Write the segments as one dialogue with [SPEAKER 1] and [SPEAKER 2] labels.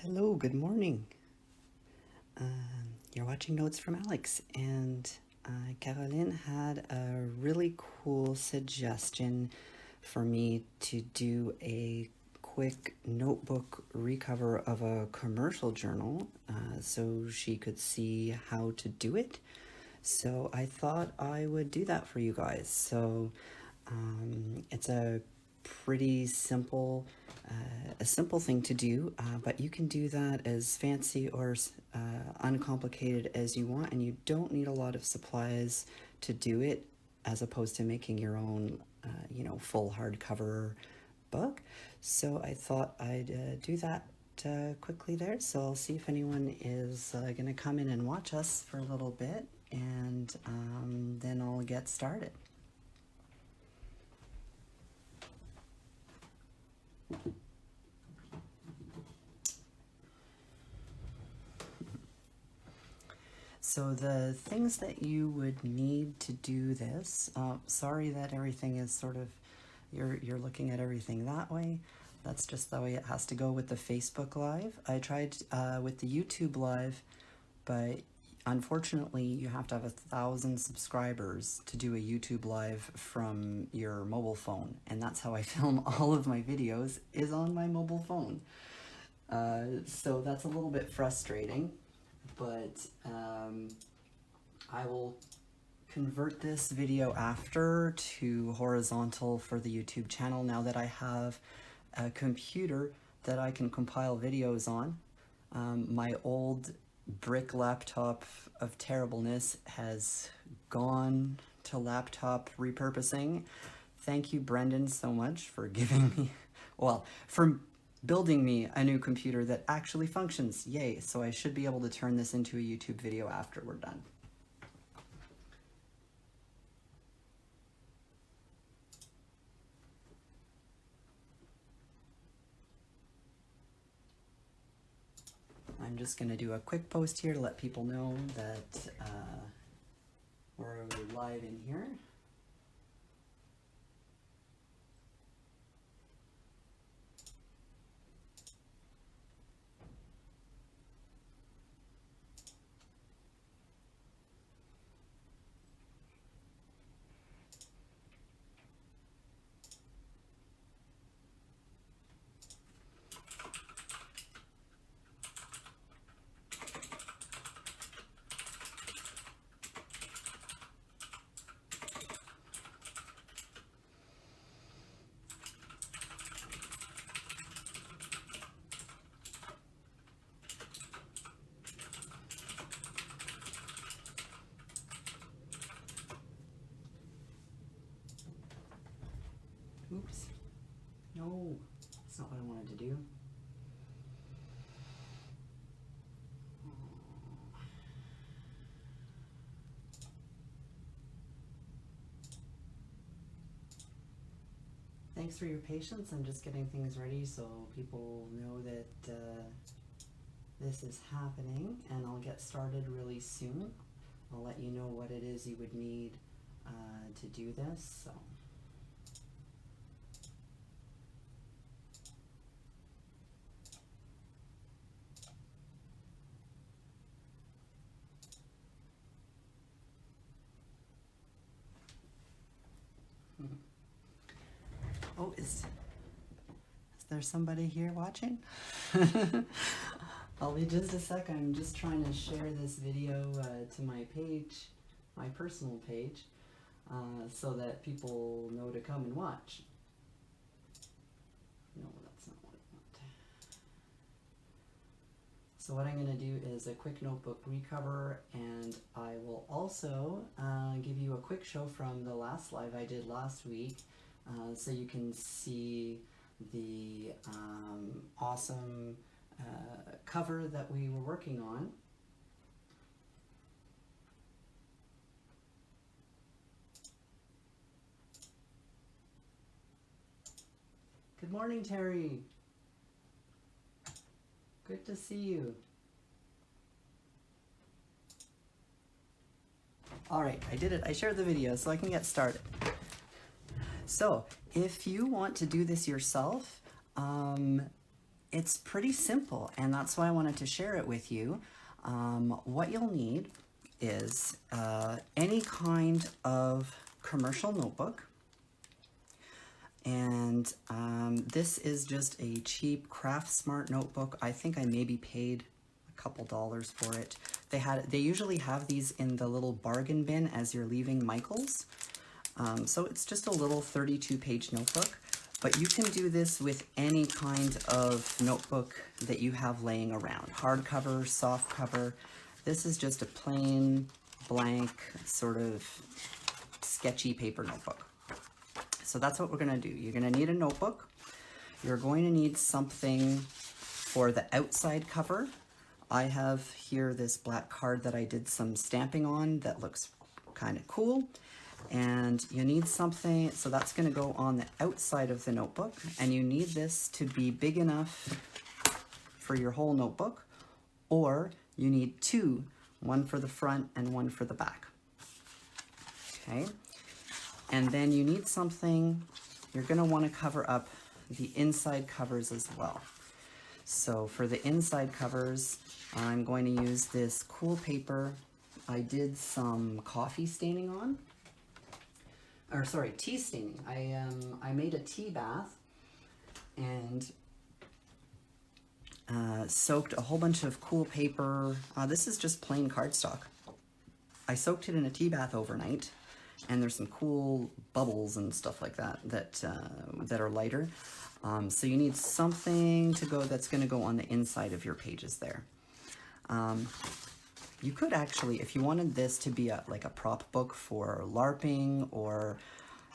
[SPEAKER 1] Hello, good morning. You're watching Notes from Alex, and Caroline had a really cool suggestion for me to do a quick notebook recover of a commercial journal so she could see how to do it. So I thought I would do that for you guys. It's pretty simple, a simple thing to do, but you can do that as fancy or uncomplicated as you want, and you don't need a lot of supplies to do it, as opposed to making your own, full hardcover book. So I thought I'd do that quickly there. So I'll see if anyone is going to come in and watch us for a little bit, and then I'll get started. So the things that you would need to do this, sorry that everything is sort of, you're looking at everything that way. That's just the way it has to go with the Facebook Live. I tried with the YouTube Live, but unfortunately you have to have 1,000 subscribers to do a YouTube Live from your mobile phone. And that's how I film all of my videos, is on my mobile phone. So that's a little bit frustrating, but I will convert this video after to horizontal for the YouTube channel now that I have a computer that I can compile videos on. My old brick laptop of terribleness has gone to laptop repurposing. Thank you, Brendan, so much for giving me, well, for building me a new computer that actually functions. Yay. So I should be able to turn this into a YouTube video after we're done. I'm just going to do a quick post here to let people know that we're live in here. Oops. No, that's not what I wanted to do. Thanks for your patience. I'm just getting things ready so people know that this is happening, and I'll get started really soon. I'll let you know what it is you would need to do this. So. Oh, is there somebody here watching? I'll be just a sec. I'm just trying to share this video to my page, my personal page, so that people know to come and watch. No, that's not what I want. So what I'm going to do is a quick notebook recover, and I will also give you a quick show from the last live I did last week, so you can see the awesome cover that we were working on. Good morning, Terry. Good to see you. All right, I did it. I shared the video so I can get started. So if you want to do this yourself, it's pretty simple, and that's why I wanted to share it with you. What you'll need is any kind of commercial notebook. And this is just a cheap Craft Smart notebook. I think I maybe paid a couple dollars for it. They usually have these in the little bargain bin as you're leaving Michael's. So it's just a little 32-page notebook, but you can do this with any kind of notebook that you have laying around. Hardcover, soft cover. This is just a plain, blank, sort of sketchy paper notebook. So that's what we're gonna do. You're gonna need a notebook. You're going to need something for the outside cover. I have here this black card that I did some stamping on that looks kind of cool. And you need something, so that's gonna go on the outside of the notebook, and you need this to be big enough for your whole notebook, or you need two, one for the front and one for the back. Okay. And then you need something, you're gonna wanna cover up the inside covers as well. So for the inside covers, I'm going to use this cool paper I did some coffee staining on, or sorry, tea staining. I made a tea bath and soaked a whole bunch of cool paper. This is just plain cardstock. I soaked it in a tea bath overnight, and there's some cool bubbles and stuff like that that are lighter. So you need something to go that's going to go on the inside of your pages there. You could actually, if you wanted this to be like a prop book for LARPing or,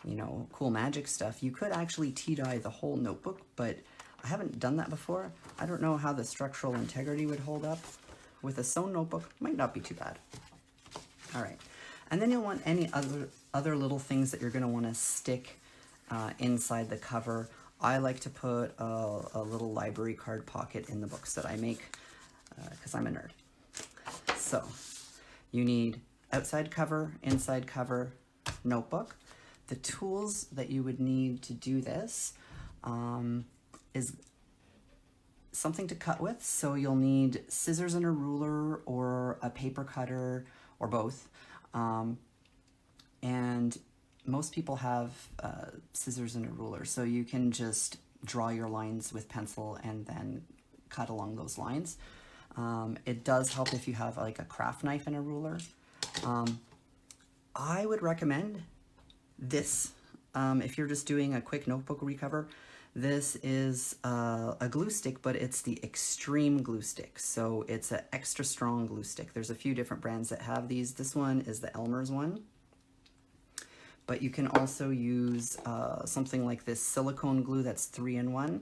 [SPEAKER 1] you know, cool magic stuff, you could actually tea dye the whole notebook, but I haven't done that before. I don't know how the structural integrity would hold up. With a sewn notebook, might not be too bad. All right. And then you'll want any other little things that you're going to want to stick inside the cover. I like to put a little library card pocket in the books that I make because I'm a nerd. So you need outside cover, inside cover, notebook. The tools that you would need to do this is something to cut with. So you'll need scissors and a ruler or a paper cutter or both. And most people have scissors and a ruler, so you can just draw your lines with pencil and then cut along those lines. It does help if you have like a craft knife and a ruler. I would recommend this if you're just doing a quick notebook recover. This is a glue stick, but it's the extreme glue stick. So it's an extra strong glue stick. There's a few different brands that have these. This one is the Elmer's one. But you can also use something like this silicone glue that's 3-in-1.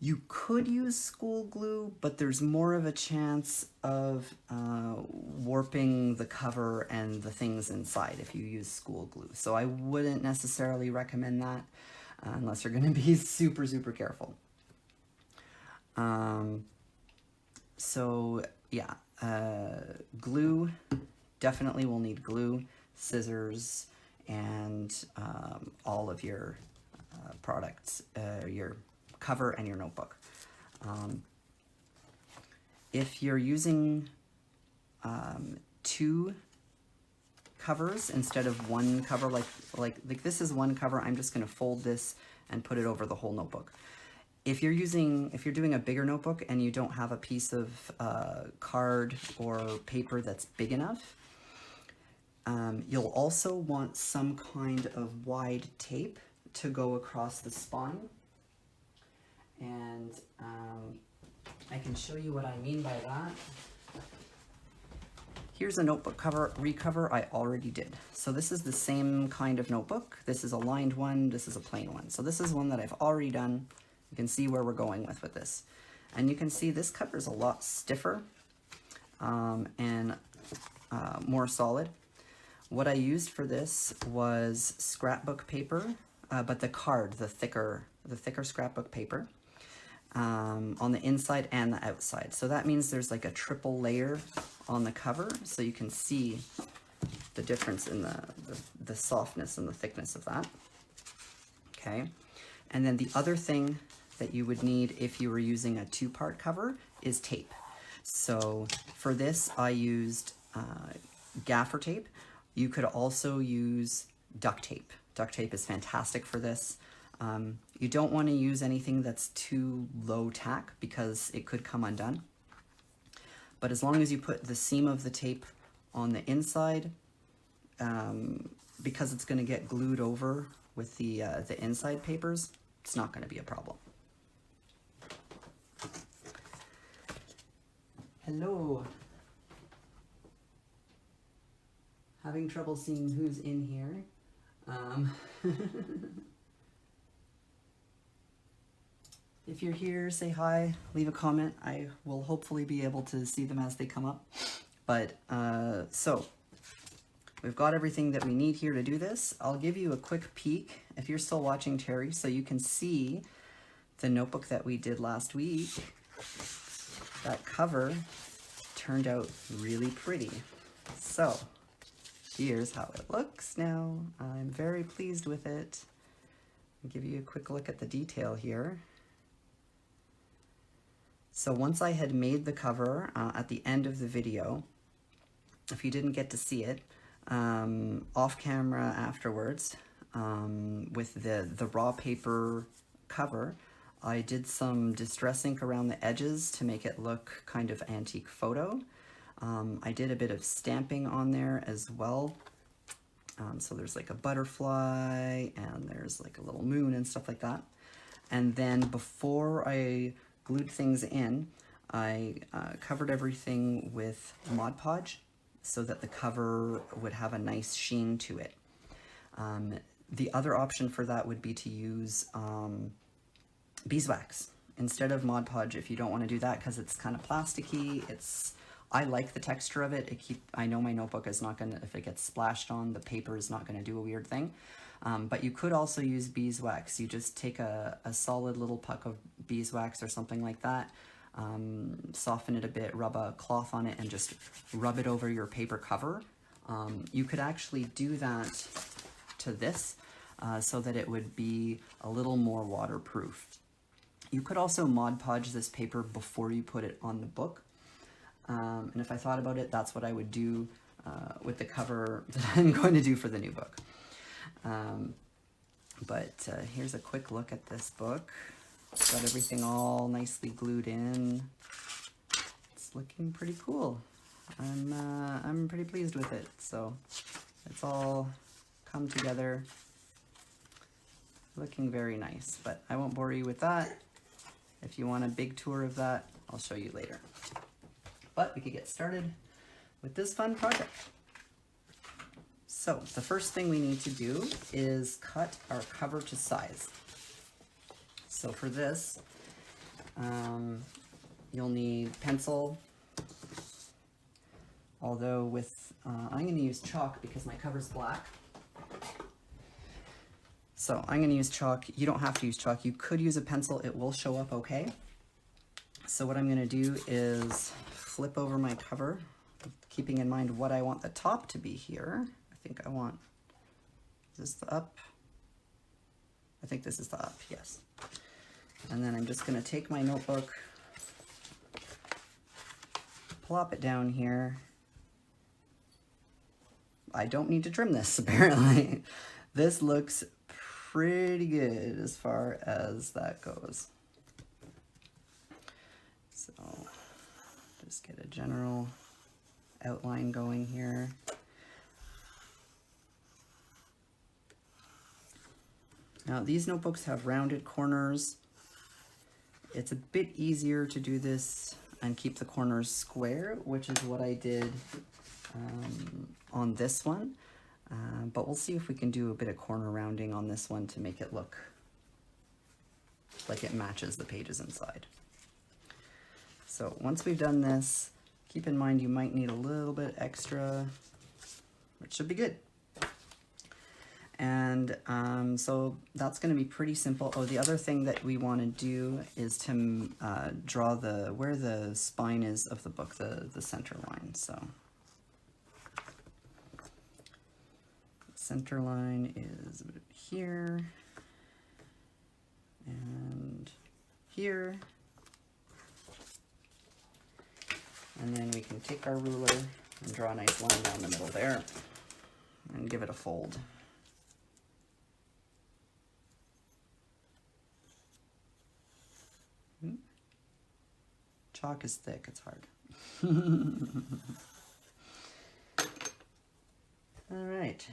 [SPEAKER 1] You could use school glue, but there's more of a chance of warping the cover and the things inside if you use school glue. So I wouldn't necessarily recommend that unless you're going to be super, super careful. So yeah, glue, definitely will need glue, scissors, and all of your products, your cover and your notebook. If you're using two covers instead of one cover, like this is one cover, I'm just going to fold this and put it over the whole notebook. If you're doing a bigger notebook and you don't have a piece of card or paper that's big enough, you'll also want some kind of wide tape to go across the spine. And I can show you what I mean by that. Here's a notebook recover I already did. So this is the same kind of notebook. This is a lined one, this is a plain one. So this is one that I've already done. You can see where we're going with this. And you can see this cover is a lot stiffer and more solid. What I used for this was scrapbook paper, but the thicker scrapbook paper. On the inside and the outside. So that means there's like a triple layer on the cover, so you can see the difference in the softness and the thickness of that. Okay, and then the other thing that you would need if you were using a two-part cover is tape. So for this, I used gaffer tape. You could also use duct tape. Duct tape is fantastic for this. You don't want to use anything that's too low tack because it could come undone. But as long as you put the seam of the tape on the inside, because it's going to get glued over with the inside papers, it's not going to be a problem. Hello. Having trouble seeing who's in here. If you're here, say hi, leave a comment. I will hopefully be able to see them as they come up. But so we've got everything that we need here to do this. I'll give you a quick peek if you're still watching, Terry, so you can see the notebook that we did last week. That cover turned out really pretty. So here's how it looks now. I'm very pleased with it. I'll give you a quick look at the detail here. So once I had made the cover at the end of the video, if you didn't get to see it, off camera afterwards, with the raw paper cover, I did some distress ink around the edges to make it look kind of antique photo. I did a bit of stamping on there as well. So there's like a butterfly and there's like a little moon and stuff like that. And then before I glued things in, I covered everything with Mod Podge so that the cover would have a nice sheen to it. The other option for that would be to use beeswax instead of Mod Podge if you don't want to do that, because it's kind of plasticky. I like the texture of it. I know my notebook is not gonna, if it gets splashed on, the paper is not gonna do a weird thing. But you could also use beeswax. You just take a solid little puck of beeswax or something like that, soften it a bit, rub a cloth on it, and just rub it over your paper cover. You could actually do that to this so that it would be a little more waterproof. You could also Mod Podge this paper before you put it on the book. And if I thought about it, that's what I would do with the cover that I'm going to do for the new book. But here's a quick look at this book. Got everything all nicely glued in. It's looking pretty cool. I'm pretty pleased with it. So it's all come together, looking very nice. But I won't bore you with that. If you want a big tour of that, I'll show you later. But we could get started with this fun project. So the first thing we need to do is cut our cover to size. So for this, you'll need pencil, although with, I'm going to use chalk because my cover's black. So I'm going to use chalk. You don't have to use chalk. You could use a pencil. It will show up okay. So what I'm going to do is flip over my cover, keeping in mind what I want the top to be here. I think I want, is this the up? I think this is the up, yes. And then I'm just going to take my notebook, plop it down here. I don't need to trim this, apparently. This looks pretty good as far as that goes. So just get a general outline going here. Now these notebooks have rounded corners. It's a bit easier to do this and keep the corners square, which is what I did on this one. But we'll see if we can do a bit of corner rounding on this one to make it look like it matches the pages inside. So once we've done this, keep in mind you might need a little bit extra, which should be good. And so that's going to be pretty simple. Oh, the other thing that we want to do is to draw where the spine is of the book, the center line. So center line is here, and here. And then we can take our ruler and draw a nice line down the middle there and give it a fold. Chalk is thick, it's hard. All right,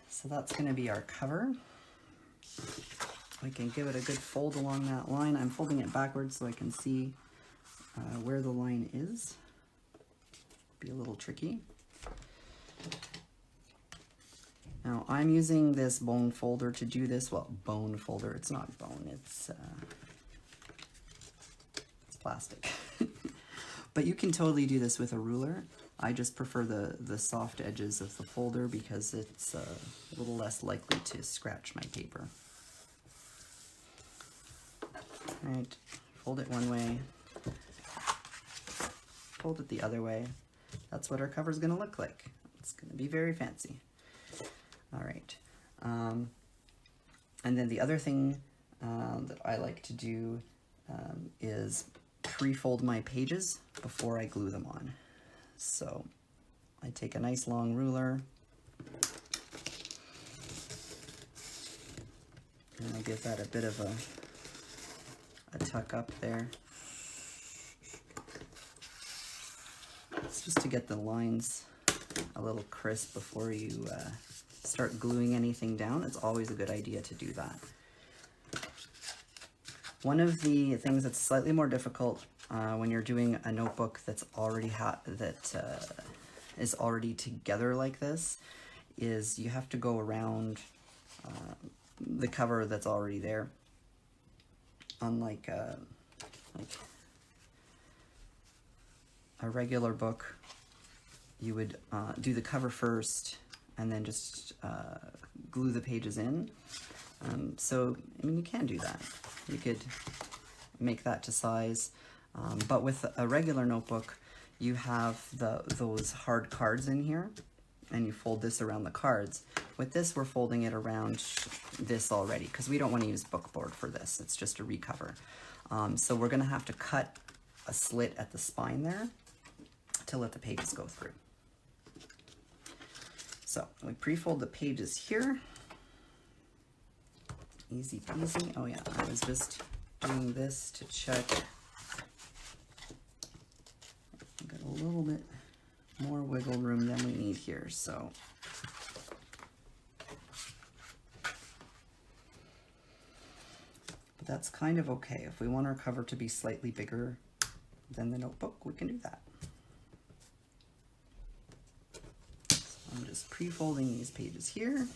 [SPEAKER 1] so that's gonna be our cover. We can give it a good fold along that line. I'm folding it backwards so I can see where the line is. Be a little tricky. Now I'm using this bone folder to do this. Well, bone folder, it's not bone, it's plastic. But you can totally do this with a ruler. I just prefer the soft edges of the folder because it's a little less likely to scratch my paper. All right, fold it one way, fold it the other way. That's what our cover is going to look like. It's going to be very fancy. All right. And then the other thing that I like to do is pre-fold my pages before I glue them on. So I take a nice long ruler and I give that a bit of a tuck up there. It's just to get the lines a little crisp before you start gluing anything down. It's always a good idea to do that. One of the things that's slightly more difficult when you're doing a notebook that's already is already together like this is you have to go around the cover that's already there. Unlike like a regular book, you would do the cover first and then just glue the pages in. So, I mean, you can do that. You could make that to size. But with a regular notebook, you have those hard cards in here, and you fold this around the cards. With this, we're folding it around this already, because we don't want to use bookboard for this. It's just a recover. So we're going to have to cut a slit at the spine there to let the pages go through. So we pre-fold the pages here. Easy peasy. Oh yeah, I was just doing this to check. We've got a little bit more wiggle room than we need here, so. But that's kind of okay. If we want our cover to be slightly bigger than the notebook, we can do that. So I'm just pre-folding these pages here.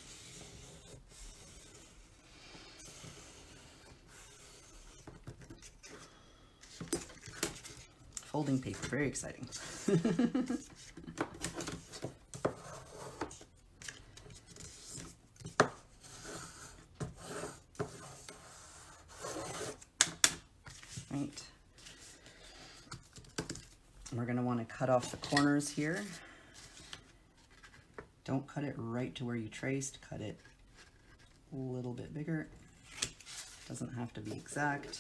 [SPEAKER 1] Folding paper, very exciting. Right. We're going to want to cut off the corners here. Don't cut it right to where you traced, cut it a little bit bigger. Doesn't have to be exact.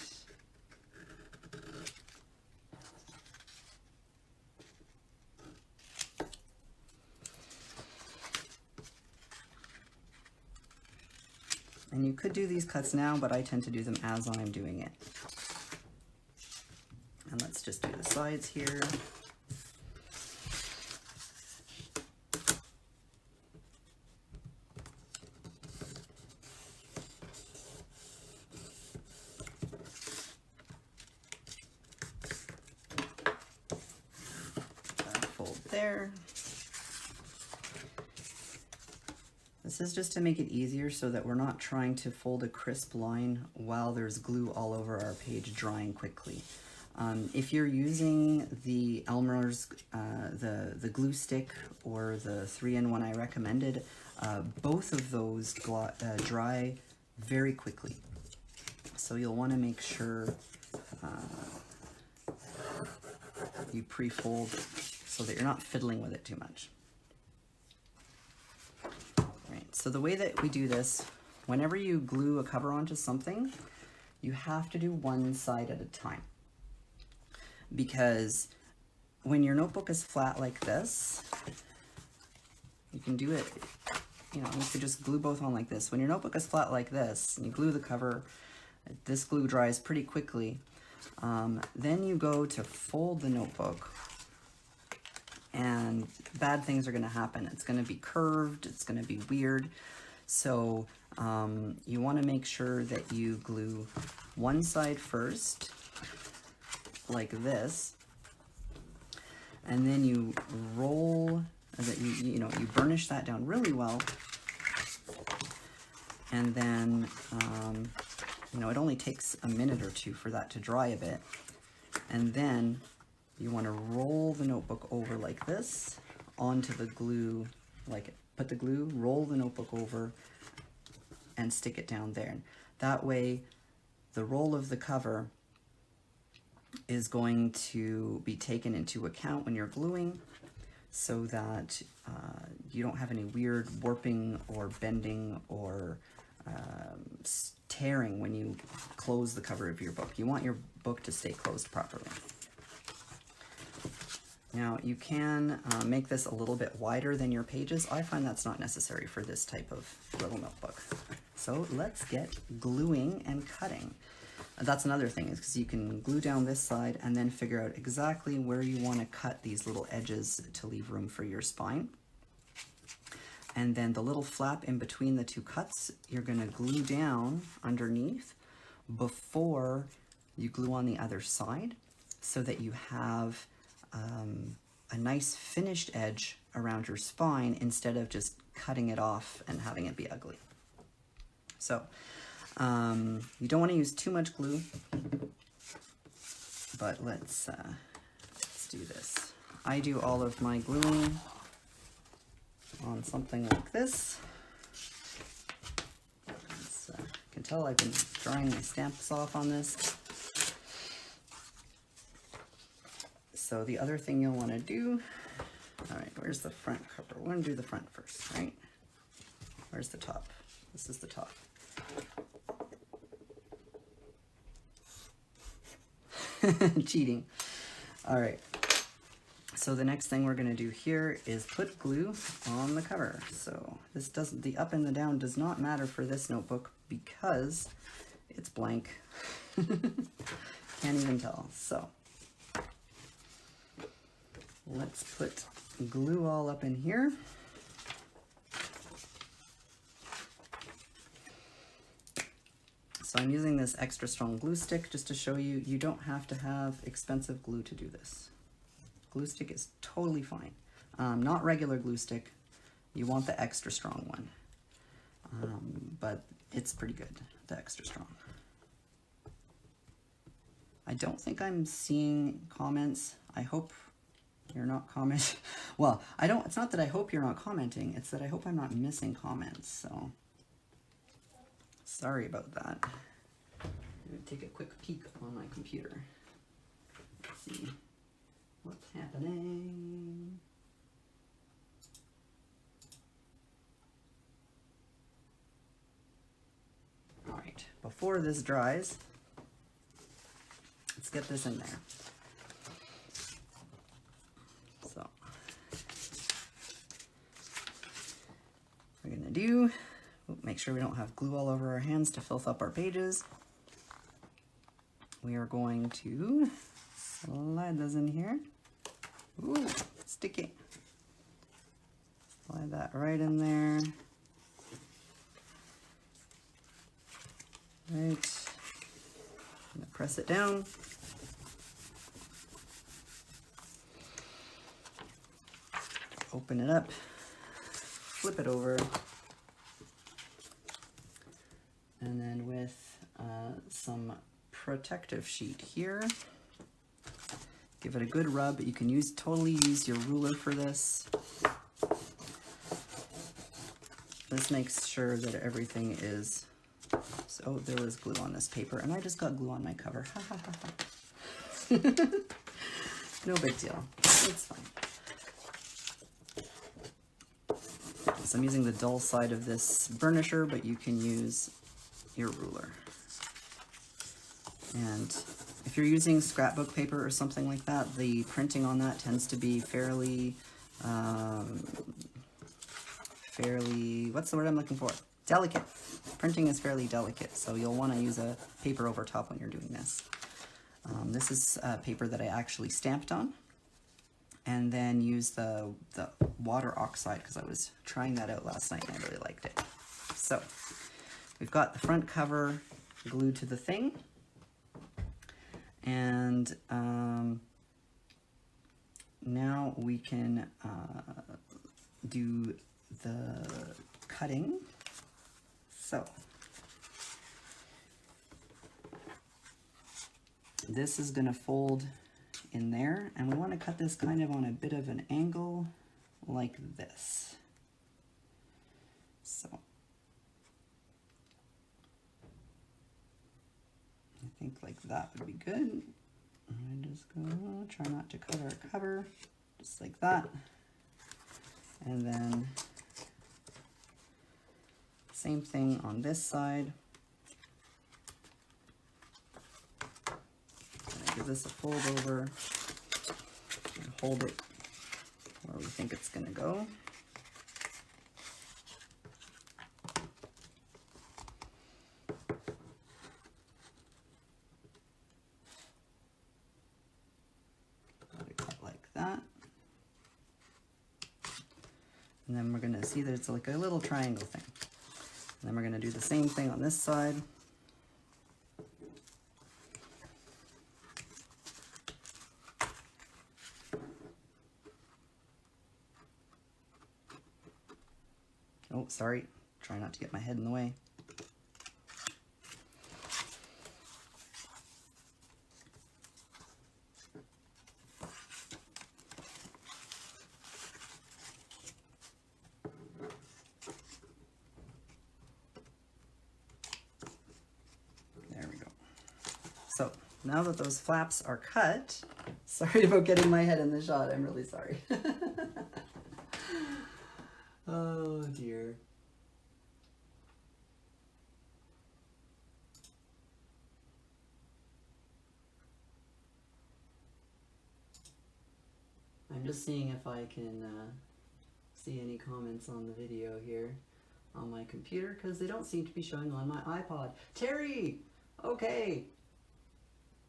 [SPEAKER 1] And you could do these cuts now, but I tend to do them as I'm doing it. And let's just do the sides here. Fold there. This is just to make it easier so that we're not trying to fold a crisp line while there's glue all over our page drying quickly. If you're using the Elmer's, the glue stick or the 3-in-1 I recommended, both of those dry very quickly. So you'll want to make sure you pre-fold so that you're not fiddling with it too much. So the way that we do this, whenever you glue a cover onto something, you have to do one side at a time, because when your notebook is flat like this, you can do it, you know, you could just glue both on like this. When your notebook is flat like this, and you glue the cover, this glue dries pretty quickly. Then you go to fold the notebook, and bad things are going to happen. It's going to be curved, it's going to be weird. So you want to make sure that you glue one side first, like this, and then you roll, you know, you burnish that down really well, and then you know, it only takes a minute or two for that to dry a bit, and then you want to roll the notebook over like this onto the glue, like put the glue, roll the notebook over, and stick it down there. That way, the roll of the cover is going to be taken into account when you're gluing, so that you don't have any weird warping or bending or tearing when you close the cover of your book. You want your book to stay closed properly. Now you can make this a little bit wider than your pages. I find that's not necessary for this type of little notebook. So let's get gluing and cutting. That's another thing, is because you can glue down this side and then figure out exactly where you want to cut these little edges to leave room for your spine. And then the little flap in between the two cuts, you're going to glue down underneath before you glue on the other side, so that you have a nice finished edge around your spine instead of just cutting it off and having it be ugly. So you don't want to use too much glue, but let's do this. I do all of my gluing on something like this. You can tell I've been drying my stamps off on this. So the other thing you'll want to do, all right, where's the front cover? We're going to do the front first, right? Where's the top? This is the top. Cheating. All right. So the next thing we're going to do here is put glue on the cover. So this doesn't, the up and the down does not matter for this notebook because it's blank. Can't even tell. So let's put glue all up in here. So I'm using this extra strong glue stick just to show you, you don't have to have expensive glue to do this. Glue stick is totally fine. Not regular glue stick. You want the extra strong one. But it's pretty good, the extra strong. I don't think I'm seeing comments. I hope you're not commenting. Well, it's not that I hope you're not commenting, it's that I hope I'm not missing comments, so sorry about that. I'm gonna take a quick peek on my computer. Let's see what's happening. All right, before this dries, let's get this in there. So, what we're gonna do, make sure we don't have glue all over our hands to filth up our pages. We are going to slide those in here. Ooh, sticky. Slide that right in there. Right. I'm gonna press it down. Open it up, flip it over, and then with some protective sheet here, give it a good rub. You can totally use your ruler for this. This makes sure that everything is, so there was glue on this paper and I just got glue on my cover. Ha ha ha ha. No big deal, it's fine. So I'm using the dull side of this burnisher, but you can use your ruler. And if you're using scrapbook paper or something like that, the printing on that tends to be fairly, what's the word I'm looking for? Delicate. Printing is fairly delicate, so you'll want to use a paper over top when you're doing this. This is paper that I actually stamped on, and then use the water oxide because I was trying that out last night and I really liked it. So we've got the front cover glued to the thing, and now we can do the cutting. So this is going to fold in there, and we want to cut this kind of on a bit of an angle like this. So I think like that would be good. I just go try not to cut our cover, just like that. And then same thing on this side. Give this a fold over and hold it where we think it's going to go. Let it cut like that. And then we're going to see that it's like a little triangle thing. And then we're going to do the same thing on this side. Oh, sorry. Try not to get my head in the way. There we go. So now that those flaps are cut, sorry about getting my head in the shot. I'm really sorry. Oh dear. I'm just seeing if I can see any comments on the video here on my computer, because they don't seem to be showing on my iPod. Terry! Okay.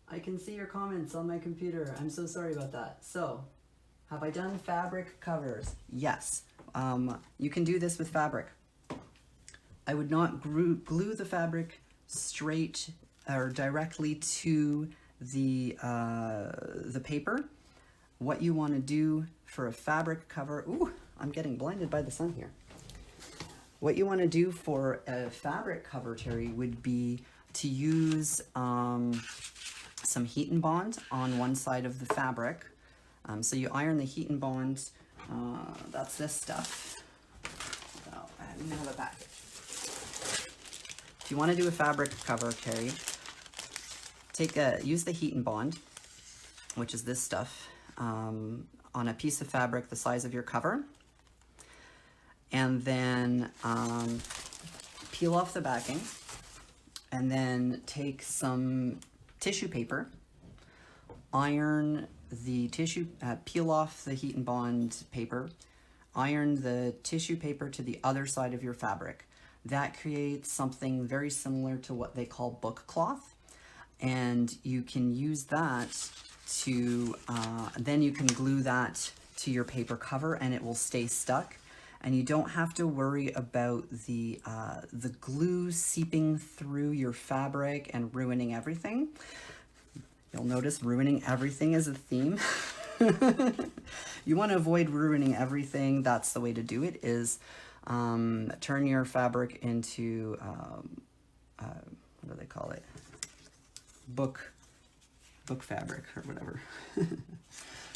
[SPEAKER 1] I can see your comments on my computer. I'm so sorry about that. So, have I done fabric covers? Yes. You can do this with fabric. I would not glue the fabric straight or directly to the paper. What you want to do for a fabric cover, ooh, I'm getting blinded by the sun here. What you want to do for a fabric cover, Terry, would be to use some Heat and Bond on one side of the fabric. So you iron the Heat and Bond. That's this stuff. So I don't have a package. If you want to do a fabric cover, Terry, use the Heat and Bond, which is this stuff, on a piece of fabric the size of your cover, and then peel off the backing, and then take some tissue paper, iron the tissue, peel off the Heat and Bond paper, iron the tissue paper to the other side of your fabric. That creates something very similar to what they call book cloth, and you can use that to, then you can glue that to your paper cover and it will stay stuck, and you don't have to worry about the glue seeping through your fabric and ruining everything. You'll notice ruining everything is a theme. You want to avoid ruining everything. That's the way to do it, is turn your fabric into, what do they call it? Book fabric or whatever.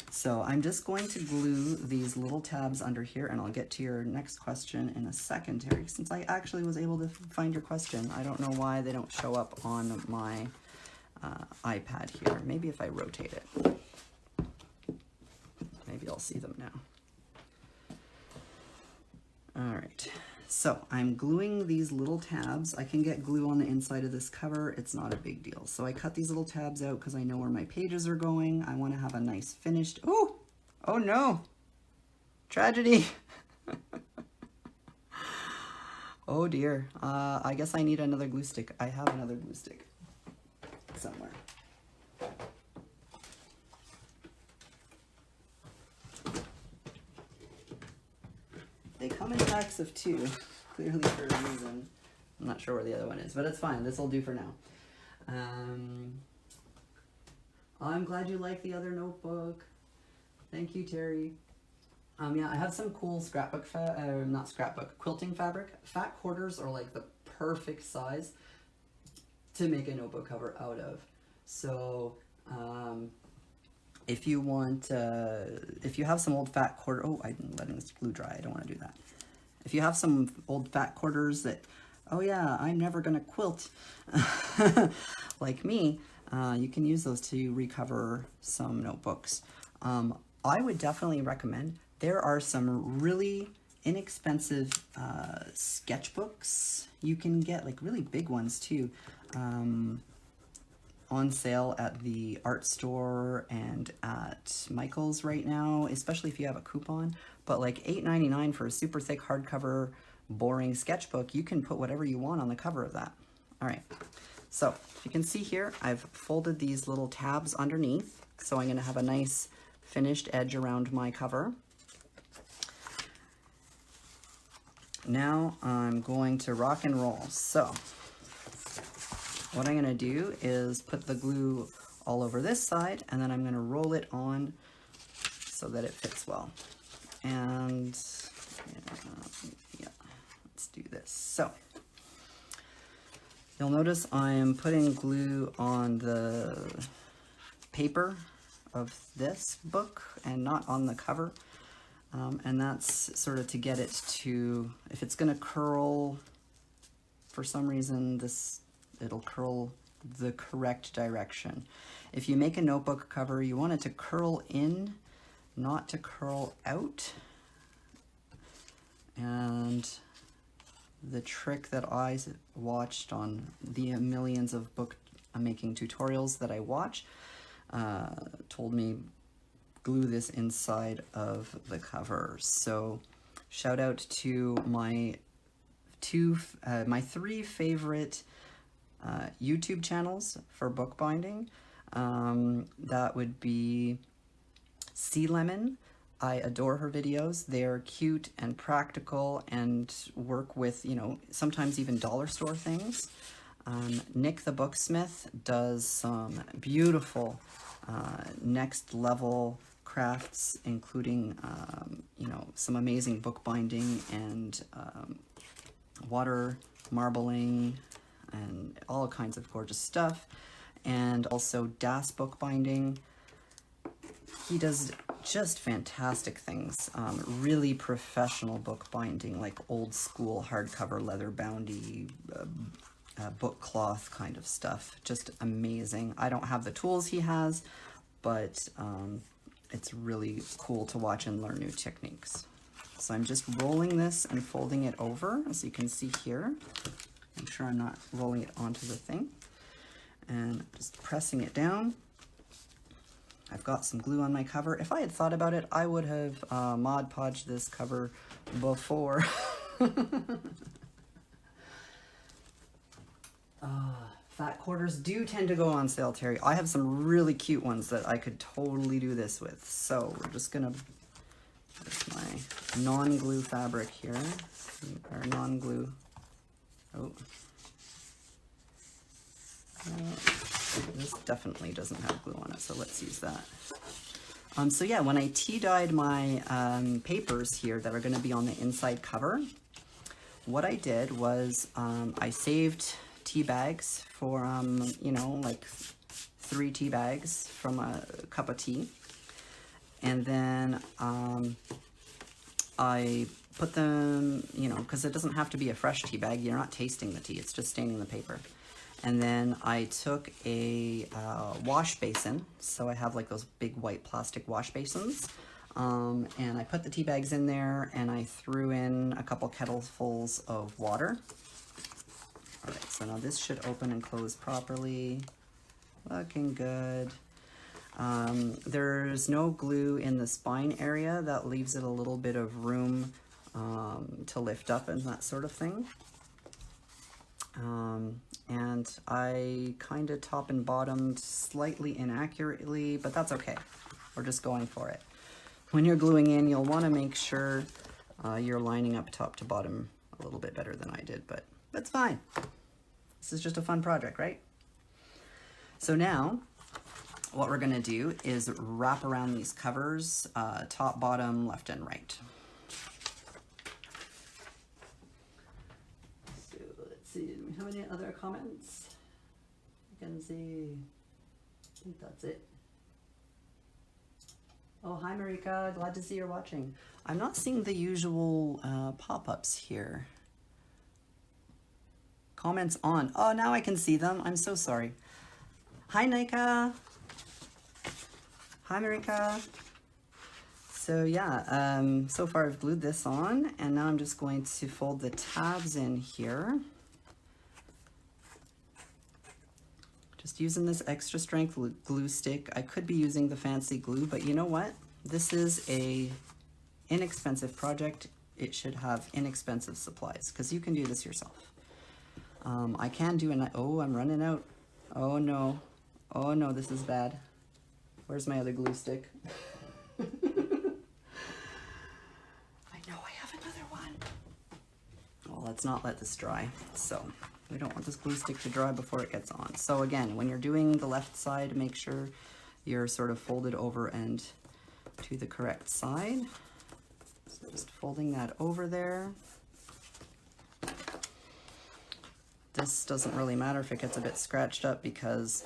[SPEAKER 1] So I'm just going to glue these little tabs under here, and I'll get to your next question in a second, Terry, since I actually was able to find your question. I don't know why they don't show up on my iPad here. Maybe if I rotate it, maybe I'll see them now. All right, So I'm gluing these little tabs. I can get glue on the inside of this cover. It's not a big deal. So I cut these little tabs out because I know where my pages are going. I want to have a nice finished, oh no, tragedy. Oh dear. I guess I need another glue stick. I have another glue stick somewhere. They come in packs of 2, clearly for a reason. I'm not sure where the other one is, but it's fine. This will do for now. I'm glad you like the other notebook. Thank you, Terry. Yeah, I have some cool scrapbook, not scrapbook, quilting fabric. Fat quarters are like the perfect size to make a notebook cover out of. So, if you want, if you have some old fat quarter, oh, I'm letting this glue dry. I don't want to do that. If you have some old fat quarters that, oh yeah, I'm never going to quilt like me, you can use those to recover some notebooks. I would definitely recommend, there are some really inexpensive sketchbooks you can get, like really big ones too, on sale at the art store and at Michael's right now, especially if you have a coupon. But like $8.99 for a super thick hardcover boring sketchbook, you can put whatever you want on the cover of that. All right, so if you can see here, I've folded these little tabs underneath, so I'm going to have a nice finished edge around my cover. Now I'm going to rock and roll. So what I'm going to do is put the glue all over this side, and then I'm going to roll it on so that it fits well. And yeah, let's do this. So you'll notice I'm putting glue on the paper of this book and not on the cover. And that's sort of to get it to, if it's going to curl for some reason, it'll curl the correct direction. If you make a notebook cover, you want it to curl in, not to curl out. And the trick that I watched on the millions of book making tutorials that I watch told me glue this inside of the cover. So shout out to my 3 favorite YouTube channels for bookbinding. That would be Sea Lemon. I adore her videos. They're cute and practical and work with, you know, sometimes even dollar store things. Nick the Booksmith does some beautiful next level crafts, including, you know, some amazing bookbinding and water marbling and all kinds of gorgeous stuff. And also Das Bookbinding. He does just fantastic things, really professional bookbinding, like old school hardcover leather boundy, book cloth kind of stuff. Just amazing. I don't have the tools he has, but it's really cool to watch and learn new techniques. So I'm just rolling this and folding it over, as you can see here. Make sure I'm not rolling it onto the thing. And just pressing it down. I've got some glue on my cover. If I had thought about it, I would have Mod Podged this cover before. Fat quarters do tend to go on sale, Terry. I have some really cute ones that I could totally do this with. So we're just gonna, there's my non-glue fabric here, or non-glue. Oh. This definitely doesn't have glue on it, so let's use that. So yeah, when I tea dyed my papers here that are going to be on the inside cover, what I did was I saved tea bags for, you know, like 3 tea bags from a cup of tea. And then I put them, you know, because it doesn't have to be a fresh tea bag. You're not tasting the tea, it's just staining the paper. And then I took a wash basin. So I have like those big white plastic wash basins. And I put the tea bags in there and I threw in a couple kettlefuls of water. All right, so now this should open and close properly. Looking good. There's no glue in the spine area. That leaves it a little bit of room to lift up and that sort of thing. And I kind of top and bottomed slightly inaccurately, but that's okay. We're just going for it. When you're gluing in, you'll want to make sure you're lining up top to bottom a little bit better than I did, but that's fine. This is just a fun project, right? So now, what we're going to do is wrap around these covers, top, bottom, left, and right. So let's see, do we have any other comments? I can see, I think that's it. Oh, hi Marika, glad to see you're watching. I'm not seeing the usual pop-ups here. Comments on. Oh, now I can see them. I'm so sorry. Hi Nika. Hi Marika. So yeah, so far I've glued this on and now I'm just going to fold the tabs in here. Just using this extra strength glue stick. I could be using the fancy glue, but you know what? This is a inexpensive project. It should have inexpensive supplies because you can do this yourself. I can do oh, I'm running out. Oh no. Oh no, this is bad. Where's my other glue stick? I know I have another one. Well, let's not let this dry. So we don't want this glue stick to dry before it gets on. So again, when you're doing the left side, make sure you're sort of folded over and to the correct side. So just folding that over there. This doesn't really matter if it gets a bit scratched up because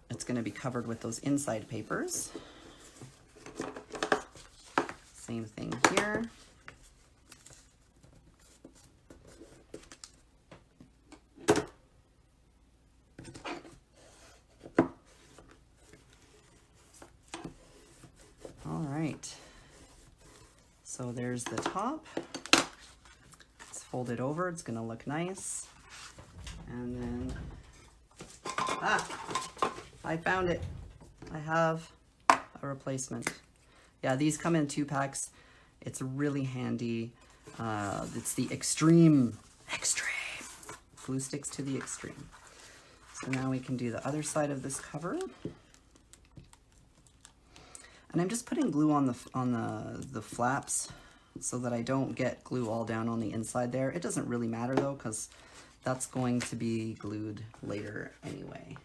[SPEAKER 1] it's going to be covered with those inside papers. Same thing here. All right. So there's the top. It's folded over. It's going to look nice. And then, I found it. I have a replacement. Yeah, these come in 2 packs. It's really handy. It's the extreme glue sticks to the extreme. So now we can do the other side of this cover. And I'm just putting glue on the flaps so that I don't get glue all down on the inside there. It doesn't really matter though, because that's going to be glued later anyway.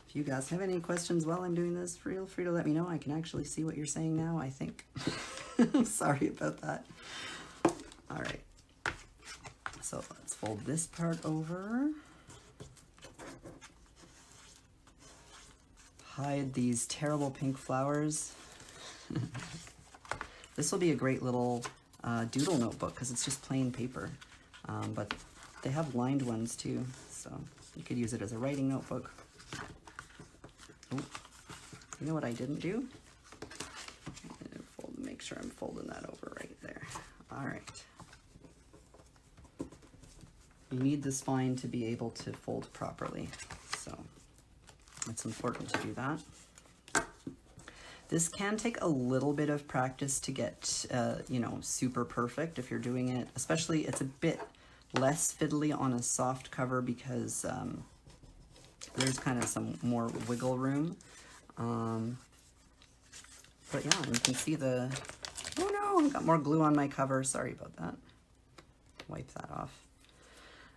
[SPEAKER 1] If you guys have any questions while I'm doing this, feel free to let me know. I can actually see what you're saying now, I think. I'm sorry about that. All right. So let's fold this part over. Hide these terrible pink flowers. This will be a great little doodle notebook because it's just plain paper, but they have lined ones too, so you could use it as a writing notebook. Oh, you know what I didn't do? Make sure I'm folding that over right there. All right. You need the spine to be able to fold properly, so it's important to do that. This can take a little bit of practice to get, you know, super perfect if you're doing it. Especially, it's a bit less fiddly on a soft cover because there's kind of some more wiggle room. But yeah, you can see the, oh no, I've got more glue on my cover. Sorry about that. Wipe that off.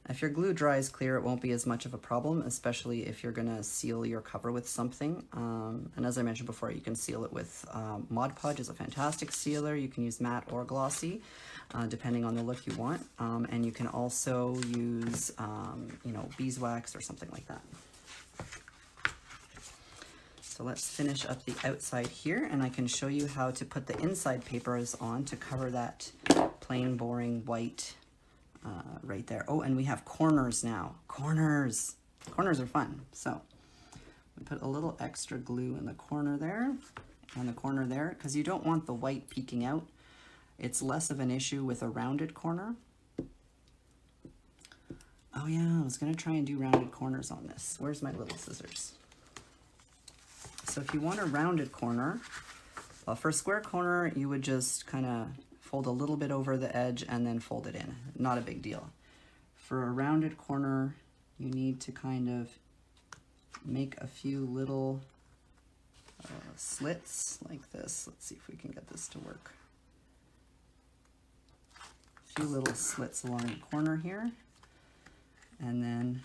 [SPEAKER 1] If your glue dries clear, it won't be as much of a problem, especially if you're gonna seal your cover with something. And as I mentioned before, you can seal it with Mod Podge is a fantastic sealer. You can use matte or glossy, depending on the look you want. And you can also use, you know, beeswax or something like that. So let's finish up the outside here, and I can show you how to put the inside papers on to cover that plain, boring white right there. Oh, and we have corners now. Corners are fun. So Put a little extra glue in the corner there and the corner there, because you don't want the white peeking out. It's less of an issue with a rounded corner. Oh yeah, I was gonna try and do rounded corners on this. Where's my little scissors? So if you want a rounded corner, well, for a square corner, you would just kind of fold a little bit over the edge and then fold it in. Not a big deal. For a rounded corner, you need to kind of make a few little slits like this. Let's see if we can get this to work. A few little slits along the corner here. And then,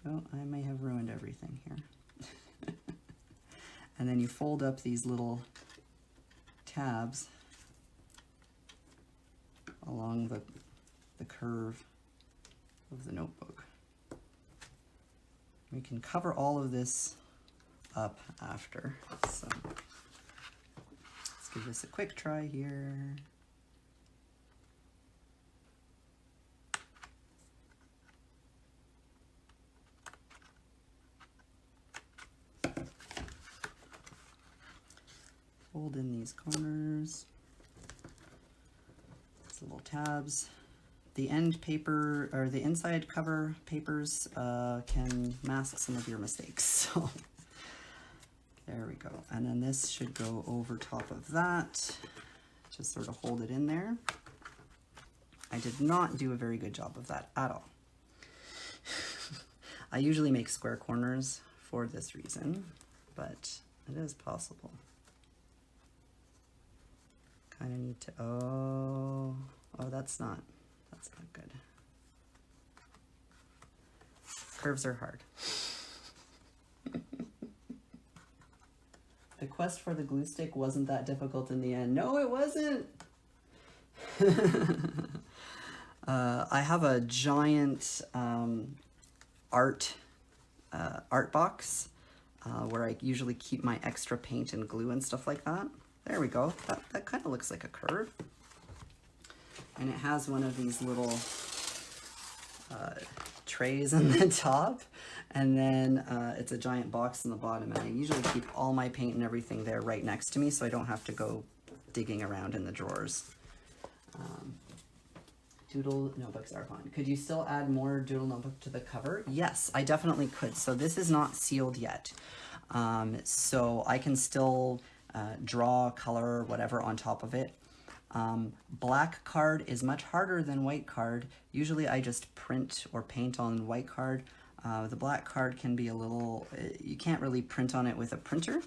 [SPEAKER 1] oh, I may have ruined everything here. And then you fold up these little tabs along the curve of the notebook. We can cover all of this up after. So let's give this a quick try here. Fold in these corners, these little tabs. The end paper, or the inside cover papers, can mask some of your mistakes. So there we go. And then this should go over top of that. Just sort of hold it in there. I did not do a very good job of that at all. I usually make square corners for this reason, but it is possible. Kind of need to, oh, that's not good. Curves are hard. The quest for the glue stick wasn't that difficult in the end. No, it wasn't. I have a giant art box where I usually keep my extra paint and glue and stuff like that. There we go. That kind of looks like a curve. And it has one of these little trays on the top. And then it's a giant box in the bottom. And I usually keep all my paint and everything there right next to me so I don't have to go digging around in the drawers. Doodle notebooks are fun. Could you still add more doodle notebook to the cover? Yes, I definitely could. So this is not sealed yet. So I can still draw, color, whatever on top of it. Black card is much harder than white card. Usually I just print or paint on white card. The black card can be a little, you can't really print on it with a printer.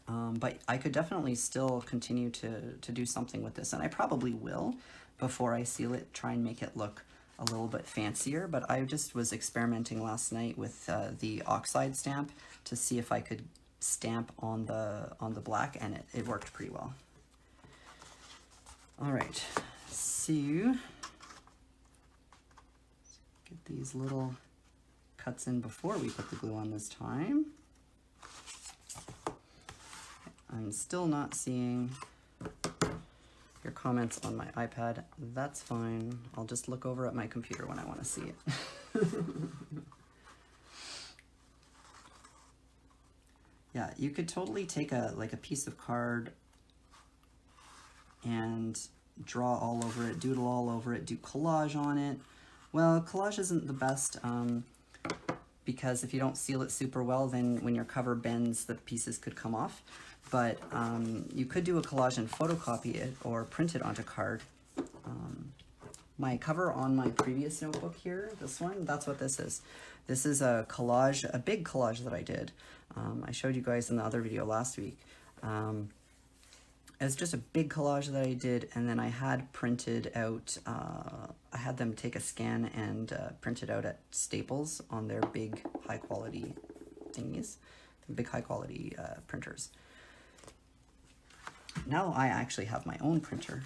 [SPEAKER 1] But I could definitely still continue to do something with this, and I probably will before I seal it, try and make it look a little bit fancier. But I just was experimenting last night with the oxide stamp to see if I could stamp on the black, and it worked pretty well. All right, so get these little cuts in before we put the glue on this time. I'm still not seeing your comments on my iPad. That's fine. I'll just look over at my computer when I want to see it. Yeah, you could totally take a piece of card and draw all over it, doodle all over it, do collage on it. Well, collage isn't the best because if you don't seal it super well, then when your cover bends, the pieces could come off. But you could do a collage and photocopy it or print it onto card. My cover on my previous notebook here, this one, that's what this is. This is a collage, a big collage that I did. I showed you guys in the other video last week. It's just a big collage that I did, and then I had printed out, I had them take a scan and print it out at Staples on their big high quality thingies, big high quality printers. Now I actually have my own printer.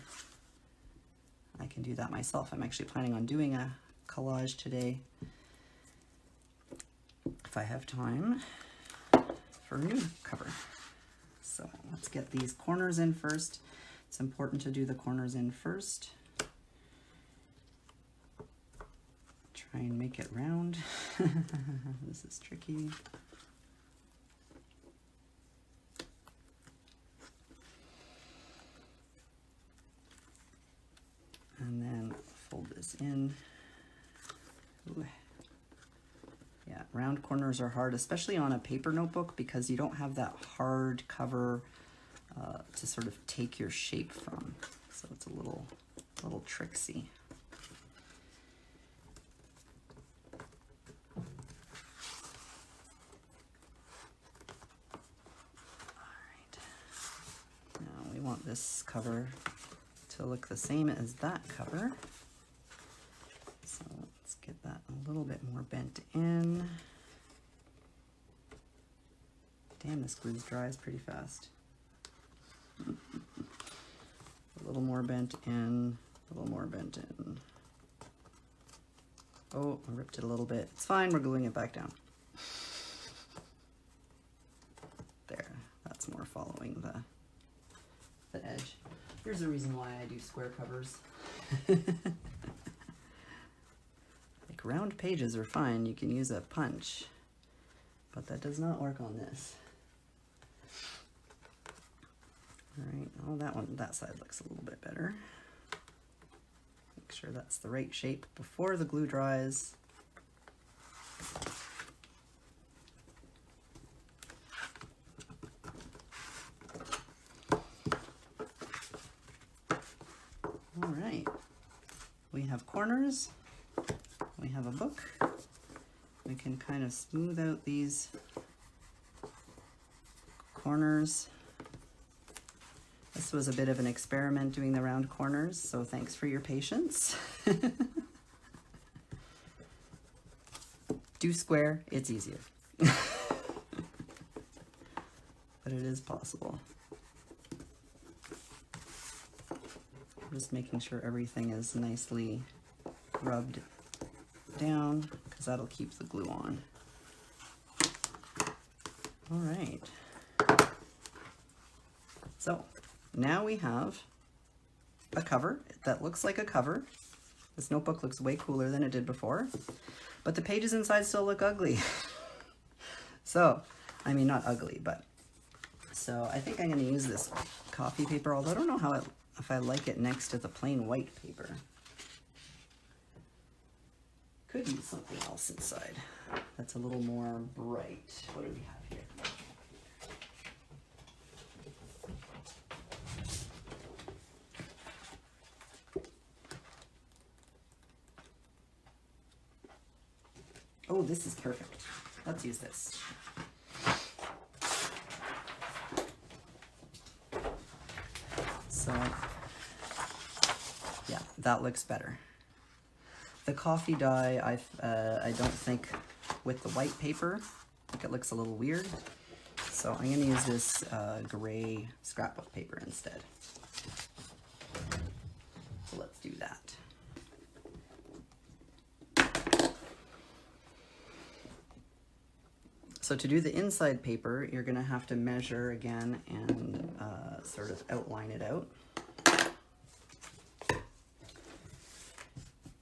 [SPEAKER 1] I can do that myself. I'm actually planning on doing a collage today, if I have time, for a new cover. So let's get these corners in first. It's important to do the corners in first. Try Try and make it round. This is tricky. And then fold this in. Ooh. Yeah, round corners are hard, especially on a paper notebook, because you don't have that hard cover to sort of take your shape from. So it's a little tricksy. Now we want this cover to look the same as that cover. So let's get that a little bit more bent in. Damn, this glue dries pretty fast. A little more bent in, a little more bent in. Oh, I ripped it a little bit. It's fine, we're gluing it back down. There, that's more following the edge. Here's the reason why I do square covers. Like round pages are fine, you can use a punch, but that does not work on this. All right, oh, that side looks a little bit better. Make sure that's the right shape before the glue dries. All right, we have corners, we have a book. We can kind of smooth out these corners. This was a bit of an experiment doing the round corners, so thanks for your patience. Do square, it's easier. But it is possible. Just making sure everything is nicely rubbed down, because that'll keep the glue on. All right. So now we have a cover that looks like a cover. This notebook looks way cooler than it did before, but the pages inside still look ugly. So, I mean, not ugly, but so I think I'm going to use this coffee paper, although I don't know if I like it next to the plain white paper. Could use something else inside that's a little more bright. What do we have here? Oh, this is perfect. Let's use this. So, yeah, that looks better. The coffee dye, I don't think with the white paper, I think it looks a little weird. So I'm gonna use this gray scrapbook paper instead. So let's do that. So to do the inside paper, you're gonna have to measure again and sort of outline it out.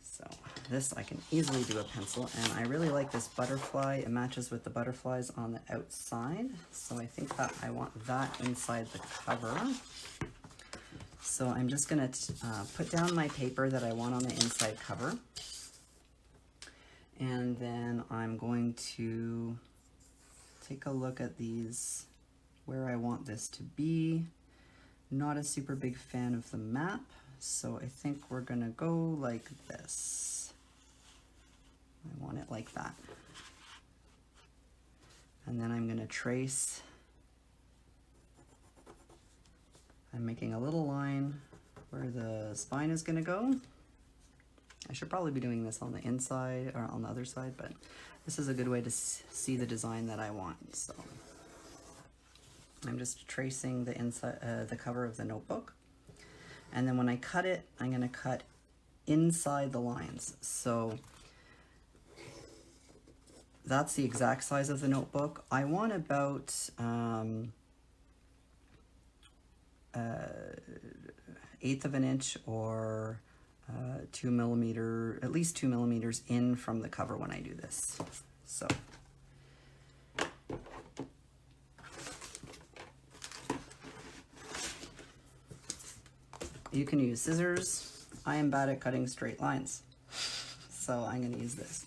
[SPEAKER 1] So this I can easily do a pencil, and I really like this butterfly. It matches with the butterflies on the outside. So I think that I want that inside the cover. So I'm just gonna put down my paper that I want on the inside cover. And then I'm going to take a look at these, where I want this to be. Not a super big fan of the map, so I think we're gonna go like this. I want it like that. And then I'm gonna trace. I'm making a little line where the spine is gonna go. I should probably be doing this on the inside or on the other side, but this is a good way to see the design that I want. So I'm just tracing the inside, the cover of the notebook. And then when I cut it, I'm gonna cut inside the lines. So that's the exact size of the notebook. I want about 1/8 of an inch or at least 2 millimeters in from the cover when I do this. So you can use scissors. I am bad at cutting straight lines, so I'm going to use this.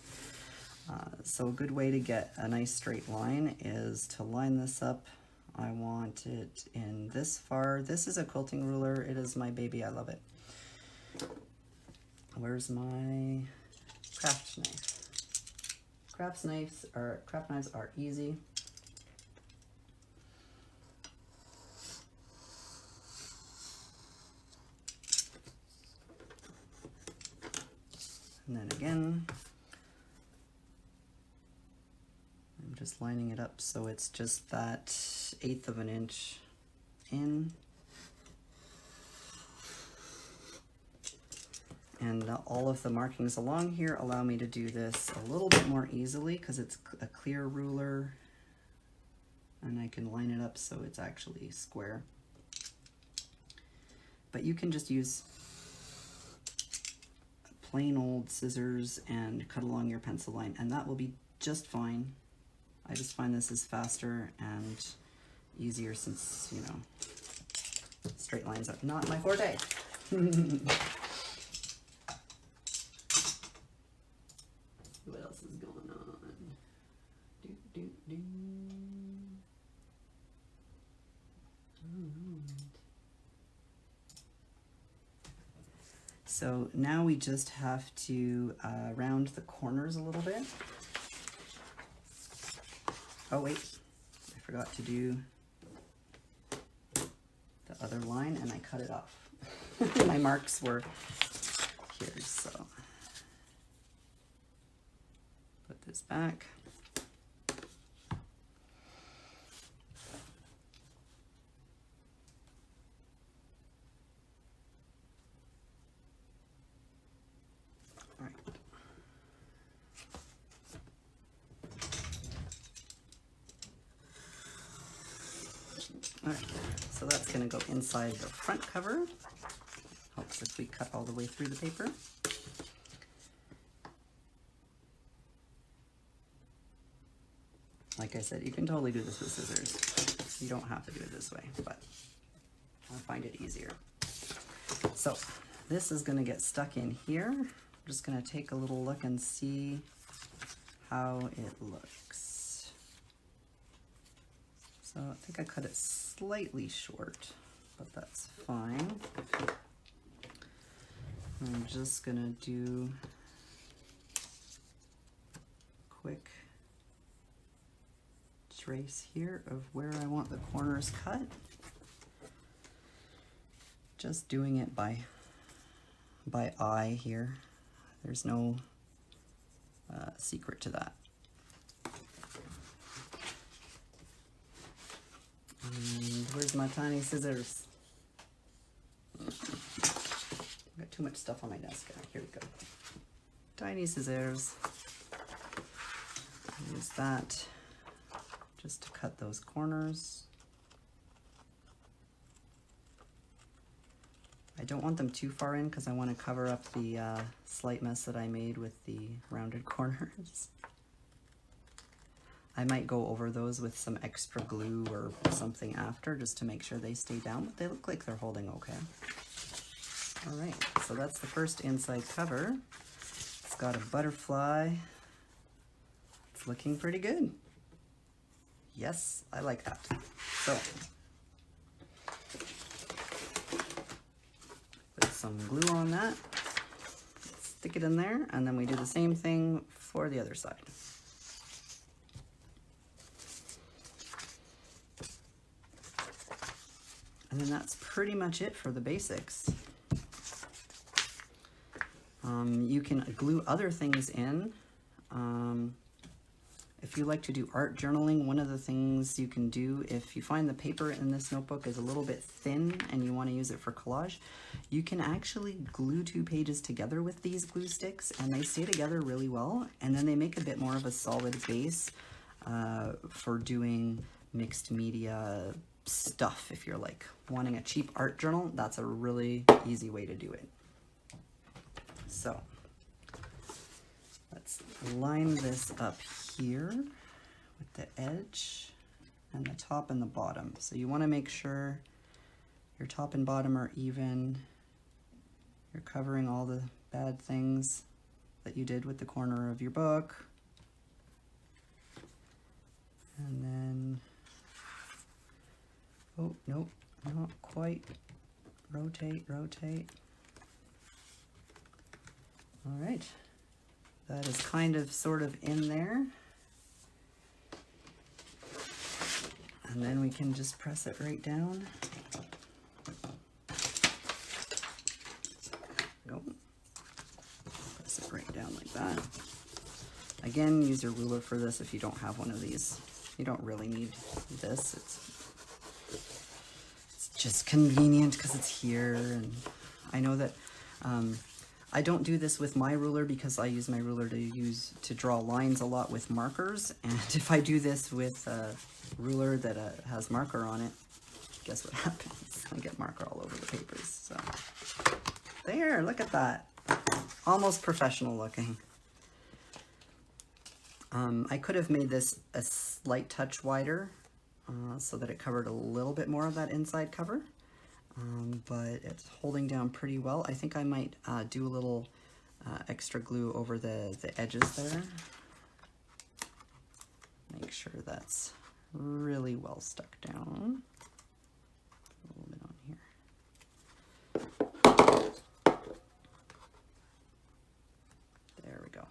[SPEAKER 1] So a good way to get a nice straight line is to line this up. I want it in this far. This is a quilting ruler. It is my baby. I love it. Where's my craft knife? Craft knives are easy. And then again, I'm just lining it up so it's just that 1/8 of an inch in. And all of the markings along here allow me to do this a little bit more easily because it's a clear ruler and I can line it up so it's actually square. But you can just use plain old scissors and cut along your pencil line, and that will be just fine. I just find this is faster and easier since, you know, straight lines are not my forte. What else is going on? So now we just have to round the corners a little bit. Oh wait, I forgot to do the other line and I cut it off. My marks were here, so put this back. Alright, so that's going to go inside the front cover. Helps if we cut all the way through the paper. Like I said, you can totally do this with scissors. You don't have to do it this way, but I find it easier. So this is going to get stuck in here. I'm just going to take a little look and see how it looks. So I think I cut it slightly short, but that's fine. I'm just gonna do a quick trace here of where I want the corners cut. Just doing it by eye here. There's no secret to that. And where's my tiny scissors? I've got too much stuff on my desk. Here we go. Tiny scissors. Use that just to cut those corners. I don't want them too far in because I want to cover up the slight mess that I made with the rounded corners. I might go over those with some extra glue or something after just to make sure they stay down, but they look like they're holding okay. All right, so that's the first inside cover. It's got a butterfly. It's looking pretty good. Yes, I like that. So, put some glue on that, stick it in there, and then we do the same thing for the other side. And then that's pretty much it for the basics. You can glue other things in. If you like to do art journaling, one of the things you can do if you find the paper in this notebook is a little bit thin and you want to use it for collage, you can actually glue 2 pages together with these glue sticks and they stay together really well, and then they make a bit more of a solid base for doing mixed media stuff. If you're like wanting a cheap art journal, that's a really easy way to do it. So let's line this up here with the edge and the top and the bottom. So you want to make sure your top and bottom are even. You're covering all the bad things that you did with the corner of your book. And then, oh, nope, not quite. Rotate, rotate. All right, that is kind of sort of in there. And then we can just press it right down. Go. Press it right down like that. Again, use your ruler for this if you don't have one of these. You don't really need this. It's just convenient because it's here. And I know that I don't do this with my ruler because I use my ruler to draw lines a lot with markers. And if I do this with a ruler that has marker on it, guess what happens? I get marker all over the papers. So there, look at that. Almost professional looking. I could have made this a slight touch wider so that it covered a little bit more of that inside cover, but it's holding down pretty well. I think I might do a little extra glue over the edges there. Make sure that's really well stuck down. A little bit on here. There we go.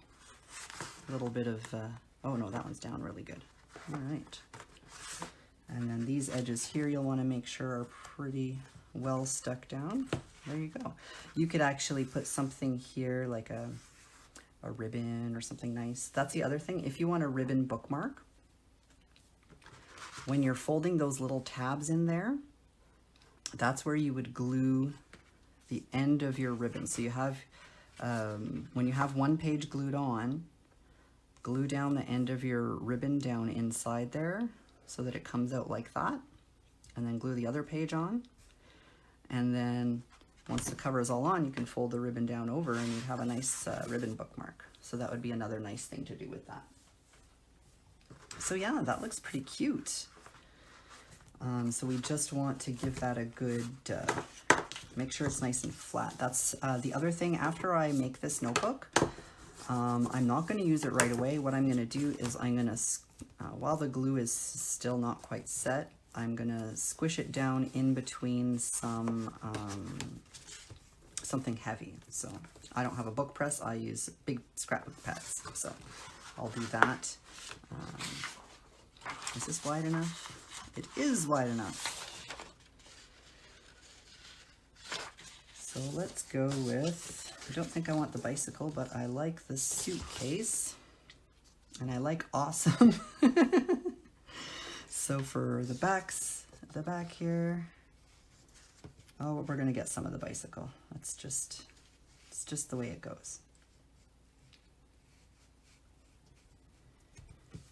[SPEAKER 1] A little bit of, oh no, that one's down really good. All right. And then these edges here, you'll want to make sure are pretty well stuck down. There you go. You could actually put something here like a ribbon or something nice. That's the other thing. If you want a ribbon bookmark, when you're folding those little tabs in there, that's where you would glue the end of your ribbon. So you have, when you have one page glued on, glue down the end of your ribbon down inside there so that it comes out like that, and then glue the other page on. And then once the cover is all on, you can fold the ribbon down over and you have a nice ribbon bookmark. So that would be another nice thing to do with that. So yeah, that looks pretty cute. So we just want to give that a good, make sure it's nice and flat. That's the other thing. After I make this notebook, I'm not going to use it right away. What I'm going to do is I'm going to, while the glue is still not quite set, I'm going to squish it down in between some, something heavy. So I don't have a book press. I use big scrapbook pads. So I'll do that. Is this wide enough? It is wide enough. So let's go with, I don't think I want the bicycle, but I like the suitcase. And I like awesome. So for the back here, oh, we're gonna get some of the bicycle. It's just the way it goes.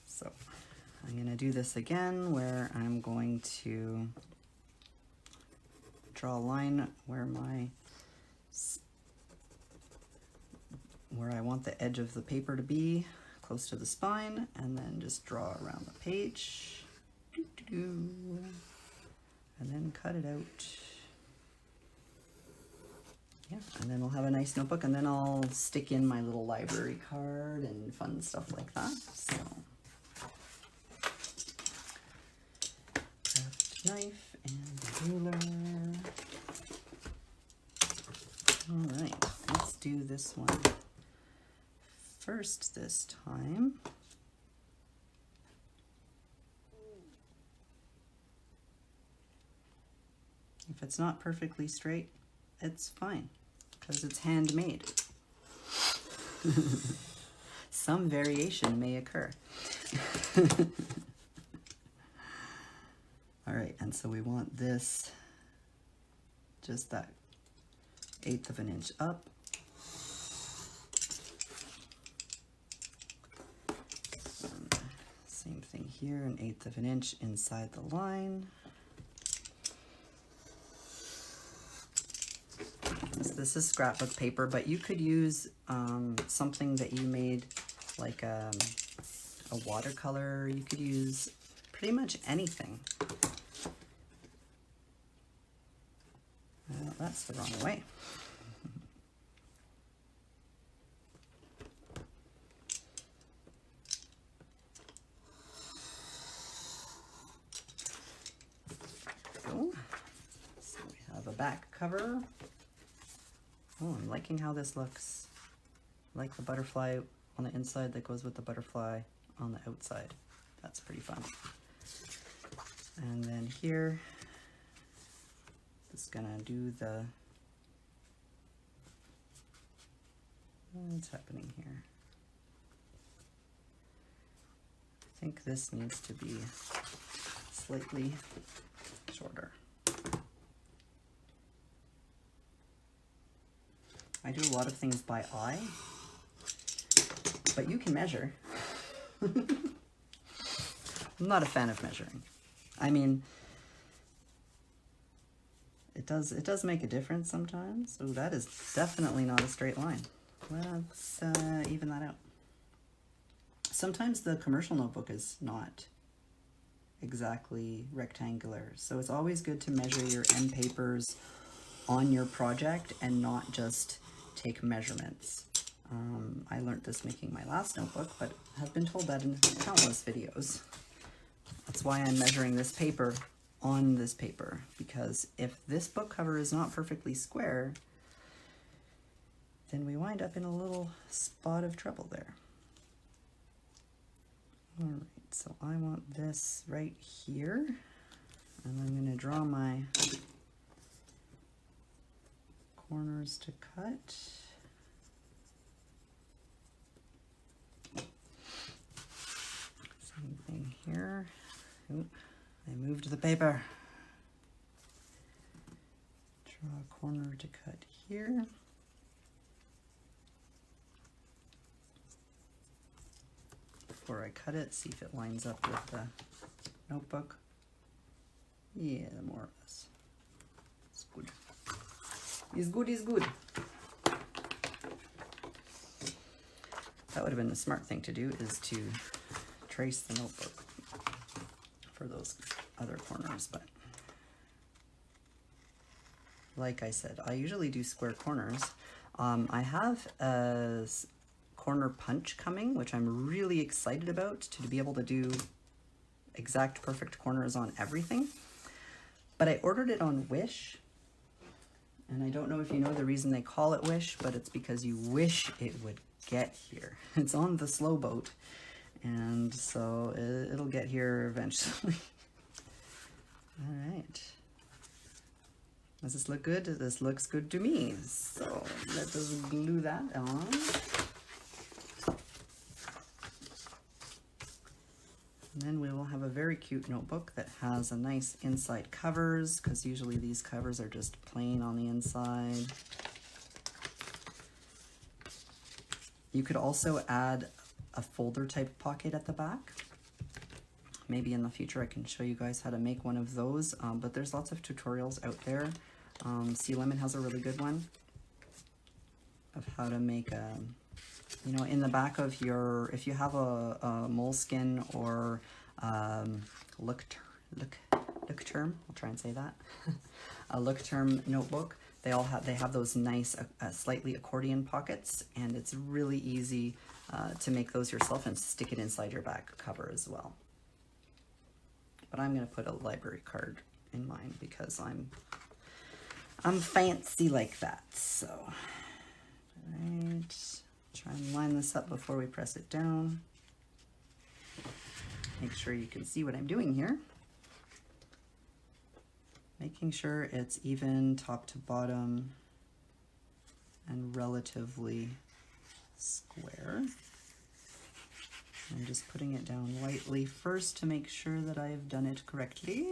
[SPEAKER 1] So I'm gonna do this again where I'm going to draw a line where I want the edge of the paper to be, close to the spine, and then just draw around the page. And then cut it out. Yeah, and then we'll have a nice notebook, and then I'll stick in my little library card and fun stuff like that. So, craft knife and ruler. All right, let's do this one first this time. If it's not perfectly straight, it's fine, because it's handmade. Some variation may occur. All right, and so we want this, just that 1/8 of an inch up. Same thing here, 1/8 of an inch inside the line. this is scrapbook paper, but you could use something that you made, like a watercolor. You could use pretty much anything. That's the wrong way. Go. So we have a back cover. Oh, I'm liking how this looks. I like the butterfly on the inside that goes with the butterfly on the outside. That's pretty fun. And then here, just gonna do the, what's happening here? I think this needs to be slightly shorter. I do a lot of things by eye, but you can measure. I'm not a fan of measuring. I mean, it does make a difference sometimes. So that is definitely not a straight line. Let's even that out. Sometimes the commercial notebook is not exactly rectangular, so it's always good to measure your end papers on your project and not just take measurements. I learned this making my last notebook, but have been told that in countless videos. That's why I'm measuring this paper on this paper, because if this book cover is not perfectly square, then we wind up in a little spot of trouble there. All right, so I want this right here, and I'm going to draw my corners to cut. Same thing here. Oop, I moved the paper. Draw a corner to cut here. Before I cut it, see if it lines up with the notebook. Yeah, more or less. It's good. Is good, is good. That would have been the smart thing to do, is to trace the notebook for those other corners, but like I said, I usually do square corners. I have a corner punch coming, which I'm really excited about, to be able to do exact perfect corners on everything. But I ordered it on Wish, and I don't know if you know the reason they call it Wish, but it's because you wish it would get here. It's on the slow boat, and so it'll get here eventually. All right. Does this look good? This looks good to me. So let us glue that on. And then we will have a very cute notebook that has a nice inside covers, because usually these covers are just plain on the inside. You could also add a folder type pocket at the back. Maybe in the future I can show you guys how to make one of those, but there's lots of tutorials out there. Sea Lemon has a really good one of how to make a, you know, in the back of your, if you have a Moleskine or Look Term, I'll try and say that, a Look Term notebook, they have those nice slightly accordion pockets, and it's really easy to make those yourself and stick it inside your back cover as well. But I'm going to put a library card in mine because I'm fancy like that. So, all right, try and line this up before we press it down. Make sure you can see what I'm doing here. Making sure it's even top to bottom and relatively square. I'm just putting it down lightly first to make sure that I've done it correctly.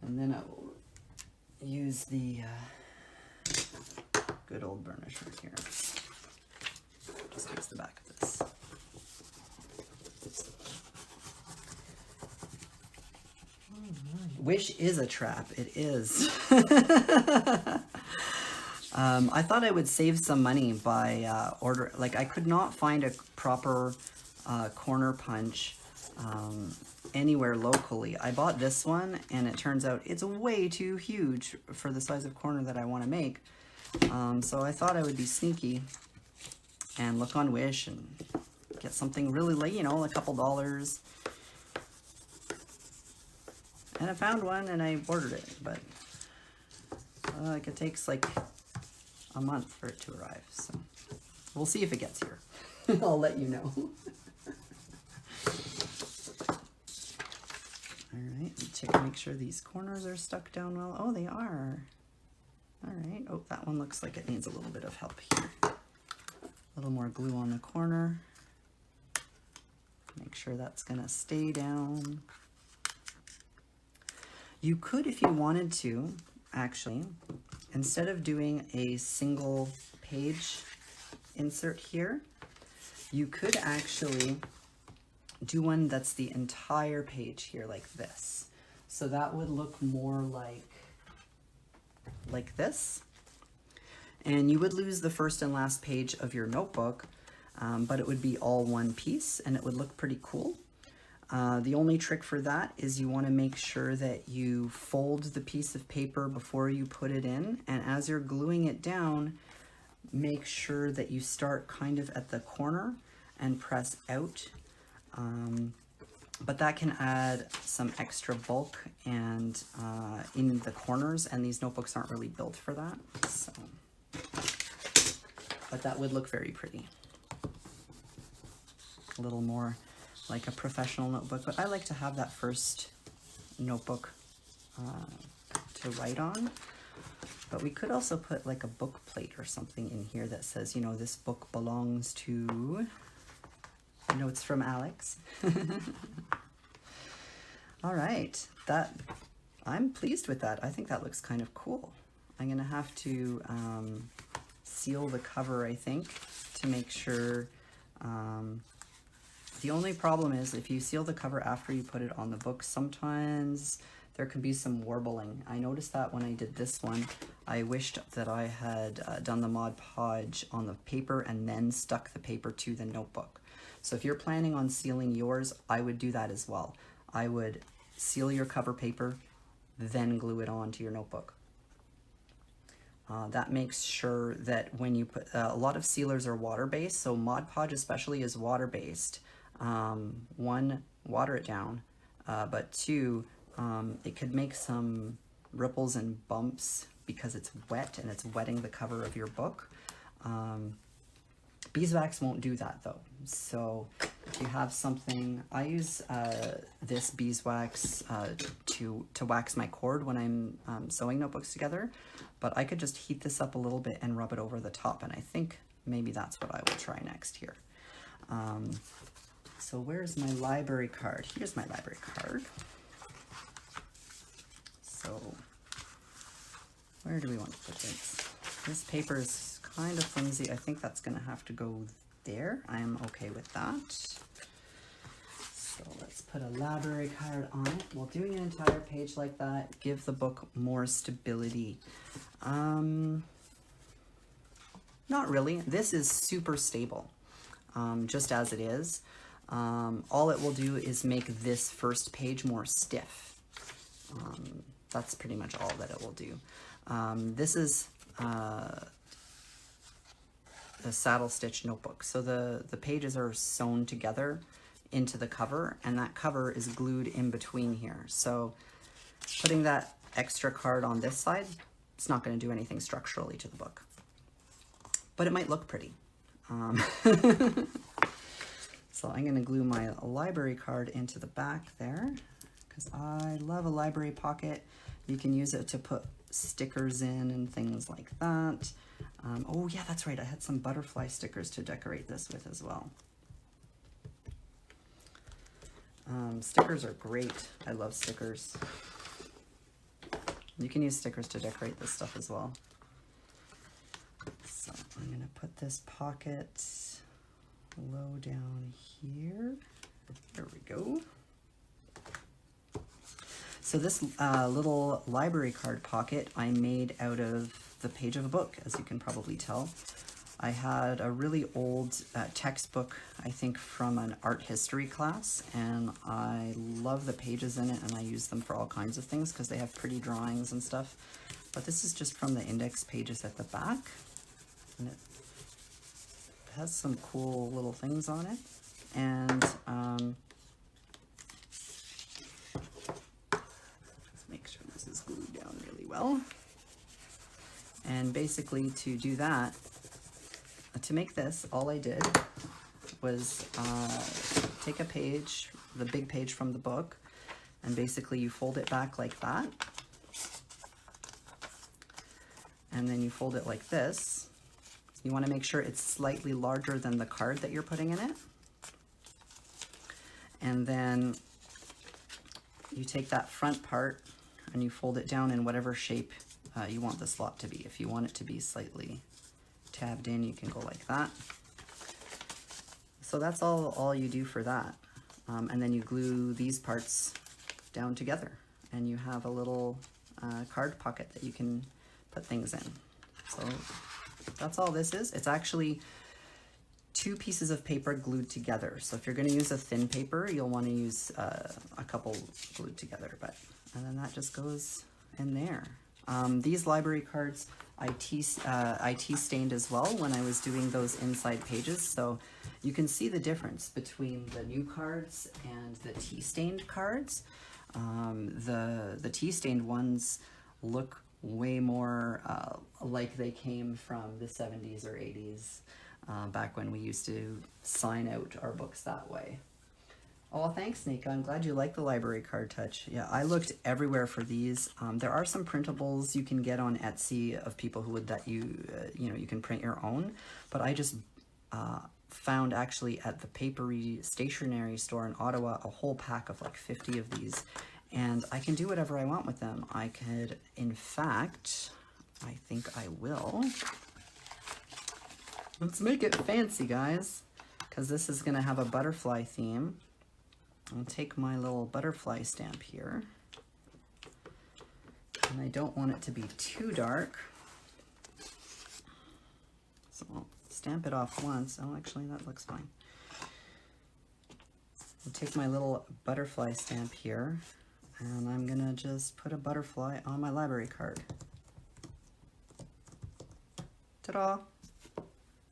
[SPEAKER 1] And then I will use the good old burnisher here. Just use the back of this. Wish is a trap. It is. I thought I would save some money by like I could not find a proper corner punch anywhere locally. I bought this one and it turns out it's way too huge for the size of corner that I want to make. So I thought I would be sneaky and look on Wish and get something really late, you know, a couple dollars. And I found one and I ordered it, but like it takes like a month for it to arrive. So we'll see if it gets here. I'll let you know. All right, check to make sure these corners are stuck down well. Oh, they are. All right. Oh, that one looks like it needs a little bit of help here. A little more glue on the corner. Make sure that's gonna stay down. You could, if you wanted to, actually, instead of doing a single page insert here, you could actually do one that's the entire page here like this. So that would look more like this. And you would lose the first and last page of your notebook, but it would be all one piece and it would look pretty cool. The only trick for that is you want to make sure that you fold the piece of paper before you put it in, and as you're gluing it down, make sure that you start kind of at the corner and press out. But that can add some extra bulk and in the corners, and these notebooks aren't really built for that. So, but that would look very pretty. A little more like a professional notebook, but I like to have that first notebook to write on. But we could also put like a book plate or something in here that says, you know, this book belongs to Notes from Alex. All right, I'm pleased with that. I think that looks kind of cool. I'm gonna have to seal the cover, I think, to make sure. The only problem is if you seal the cover after you put it on the book, sometimes there can be some warbling. I noticed that when I did this one. I wished that I had done the Mod Podge on the paper and then stuck the paper to the notebook. So if you're planning on sealing yours, I would do that as well. I would seal your cover paper, then glue it on to your notebook. That makes sure that when you put, a lot of sealers are water-based, so Mod Podge especially is water-based. One, water it down, but two, it could make some ripples and bumps because it's wet and it's wetting the cover of your book. Beeswax won't do that though. So if you have something, I use this beeswax to wax my cord when I'm sewing notebooks together, but I could just heat this up a little bit and rub it over the top, and I think maybe that's what I will try next here. So where's my library card? Here's my library card. So where do we want to put this? This paper is kind of flimsy. I think that's gonna have to go there. I am okay with that. So let's put a library card on it. Well, doing an entire page like that, give the book more stability. Not really. This is super stable, just as it is. All it will do is make this first page more stiff. That's pretty much all that it will do. This is a saddle stitch notebook. So the pages are sewn together into the cover, and that cover is glued in between here. So putting that extra card on this side, it's not going to do anything structurally to the book, but it might look pretty. So I'm going to glue my library card into the back there because I love a library pocket. You can use it to put stickers in and things like that. Oh yeah, that's right. I had some butterfly stickers to decorate this with as well. Stickers are great. I love stickers. You can use stickers to decorate this stuff as well. So I'm going to put this pocket low down here. There we go. So this little library card pocket I made out of the page of a book, as you can probably tell. I had a really old textbook, I think from an art history class, and I love the pages in it, and I use them for all kinds of things because they have pretty drawings and stuff. But this is just from the index pages at the back, and it has some cool little things on it. And let's make sure this is glued down really well. And basically to do that, to make this, all I did was take a page, the big page from the book, and basically you fold it back like that. And then you fold it like this. You want to make sure it's slightly larger than the card that you're putting in it. And then you take that front part and you fold it down in whatever shape you want the slot to be. If you want it to be slightly tabbed in, you can go like that. So that's all you do for that. And then you glue these parts down together, and you have a little card pocket that you can put things in. So that's all this is. It's actually 2 pieces of paper glued together. So if you're going to use a thin paper, you'll want to use a couple glued together. And then that just goes in there. These library cards I tea stained as well when I was doing those inside pages. So you can see the difference between the new cards and the tea stained cards. The tea stained ones look way more like they came from the 70s or 80s, back when we used to sign out our books that way. Oh, thanks, Nika. I'm glad you like the library card touch. Yeah, I looked everywhere for these. There are some printables you can get on Etsy of people who would let you, you can print your own. But I just found actually at the Papery stationery store in Ottawa a whole pack of like 50 of these. And I can do whatever I want with them. I could, in fact, I think I will. Let's make it fancy, guys, because this is going to have a butterfly theme. I'll take my little butterfly stamp here, and I don't want it to be too dark, so I'll stamp it off once. Oh, actually, that looks fine. I'll take my little butterfly stamp here, and I'm gonna just put a butterfly on my library card. Ta-da!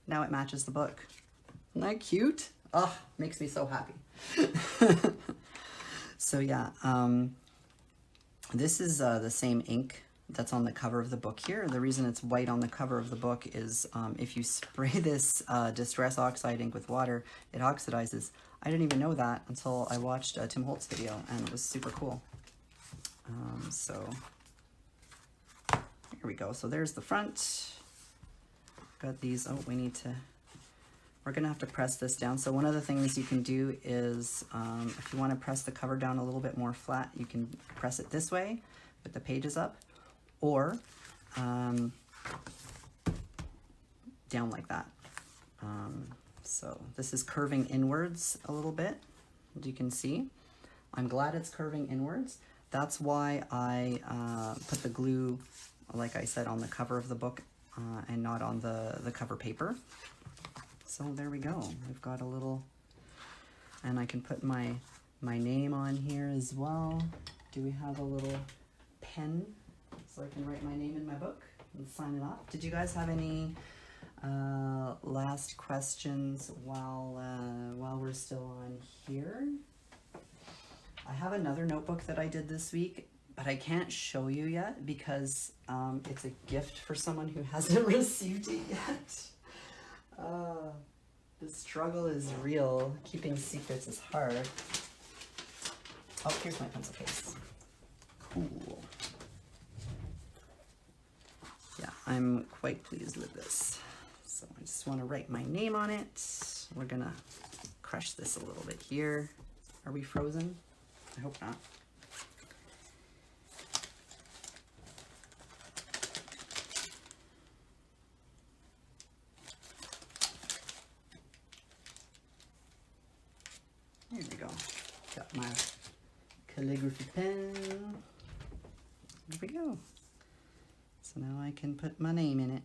[SPEAKER 1] Now it matches the book. Isn't that cute? Oh, makes me so happy. So yeah, this is the same ink that's on the cover of the book here. The reason it's white on the cover of the book is if you spray this Distress Oxide ink with water, it oxidizes. I didn't even know that until I watched a Tim Holtz video, and it was super cool. So here we go. So there's the front. Got these. Oh, we're gonna have to press this down. So one of the things you can do is, if you want to press the cover down a little bit more flat, you can press it this way with the pages up, or down like that. So this is curving inwards a little bit, as you can see. I'm glad it's curving inwards. That's why I put the glue, like I said, on the cover of the book and not on the cover paper. So there we go. We've got a little, and I can put my name on here as well. Do we have a little pen so I can write my name in my book and sign it off? Did you guys have any last questions while we're still on here? I have another notebook that I did this week, but I can't show you yet because it's a gift for someone who hasn't received it yet. The struggle is real. Keeping secrets is hard. Oh, here's my pencil case. Cool. Yeah, I'm quite pleased with this. So I just want to write my name on it. We're gonna crush this a little bit here. Are we frozen? I hope not. There we go. Got my calligraphy pen. Here we go. So So now I can put my name in it.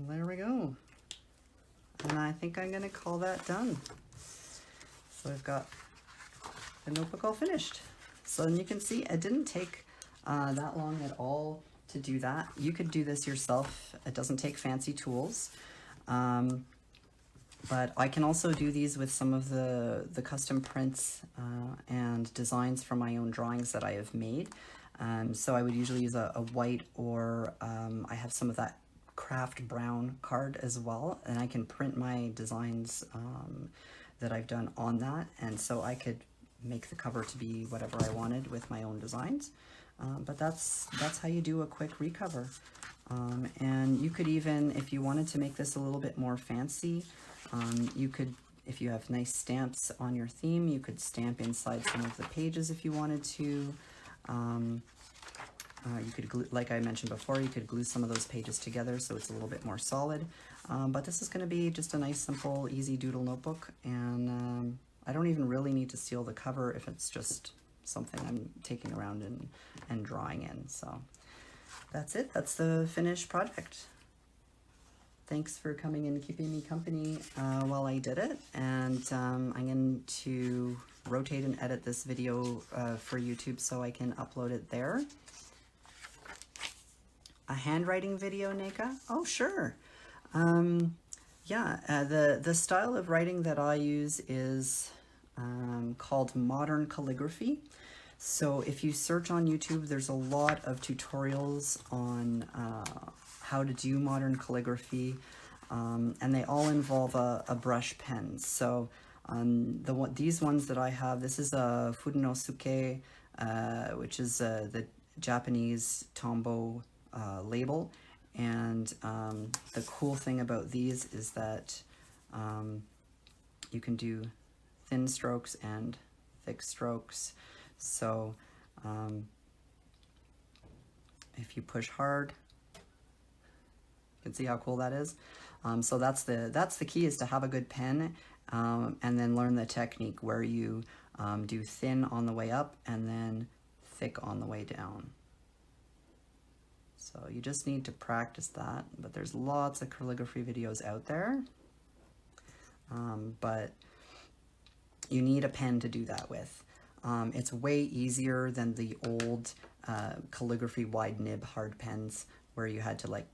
[SPEAKER 1] There we go. And I think I'm going to call that done. So I've got the notebook all finished. So then you can see it didn't take that long at all to do that. You could do this yourself. It doesn't take fancy tools. But I can also do these with some of the custom prints and designs from my own drawings that I have made. So I would usually use a white, or I have some of that craft brown card as well, and I can print my designs that I've done on that, and so I could make the cover to be whatever I wanted with my own designs. But that's how you do a quick recover. And you could even, if you wanted to make this a little bit more fancy, you could, if you have nice stamps on your theme, you could stamp inside some of the pages if you wanted to. You could glue, like I mentioned before, you could glue some of those pages together so it's a little bit more solid. But this is going to be just a nice, simple, easy doodle notebook, and I don't even really need to seal the cover if it's just something I'm taking around and drawing in. So that's it. That's the finished project. Thanks for coming and keeping me company while I did it, and I'm going to rotate and edit this video for YouTube so I can upload it there. A handwriting video, Neka? Oh, sure. Yeah, the style of writing that I use is called modern calligraphy. So if you search on YouTube, there's a lot of tutorials on how to do modern calligraphy, and they all involve a brush pen. So these ones that I have, this is a Fudenosuke, which is the Japanese Tombow label, and the cool thing about these is that you can do thin strokes and thick strokes. So if you push hard, you can see how cool that is. So that's the key, is to have a good pen, and then learn the technique where you do thin on the way up and then thick on the way down. So you just need to practice that, but there's lots of calligraphy videos out there. But you need a pen to do that with. It's way easier than the old calligraphy wide nib hard pens where you had to like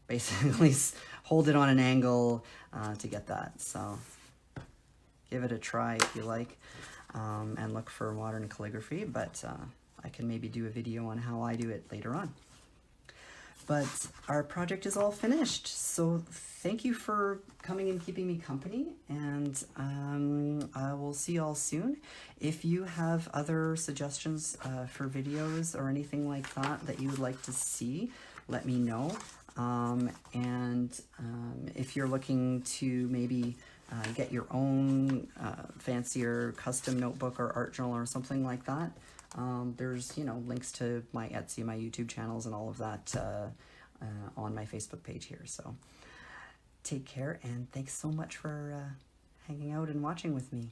[SPEAKER 1] basically hold it on an angle to get that. So give it a try if you like, and look for modern calligraphy, but I can maybe do a video on how I do it later on. But our project is all finished, so thank you for coming and keeping me company, and I will see you all soon. If you have other suggestions for videos or anything like that you would like to see, let me know. If you're looking to maybe get your own fancier custom notebook or art journal or something like that, there's, links to my Etsy, my YouTube channels, and all of that on my Facebook page here. So take care, and thanks so much for hanging out and watching with me.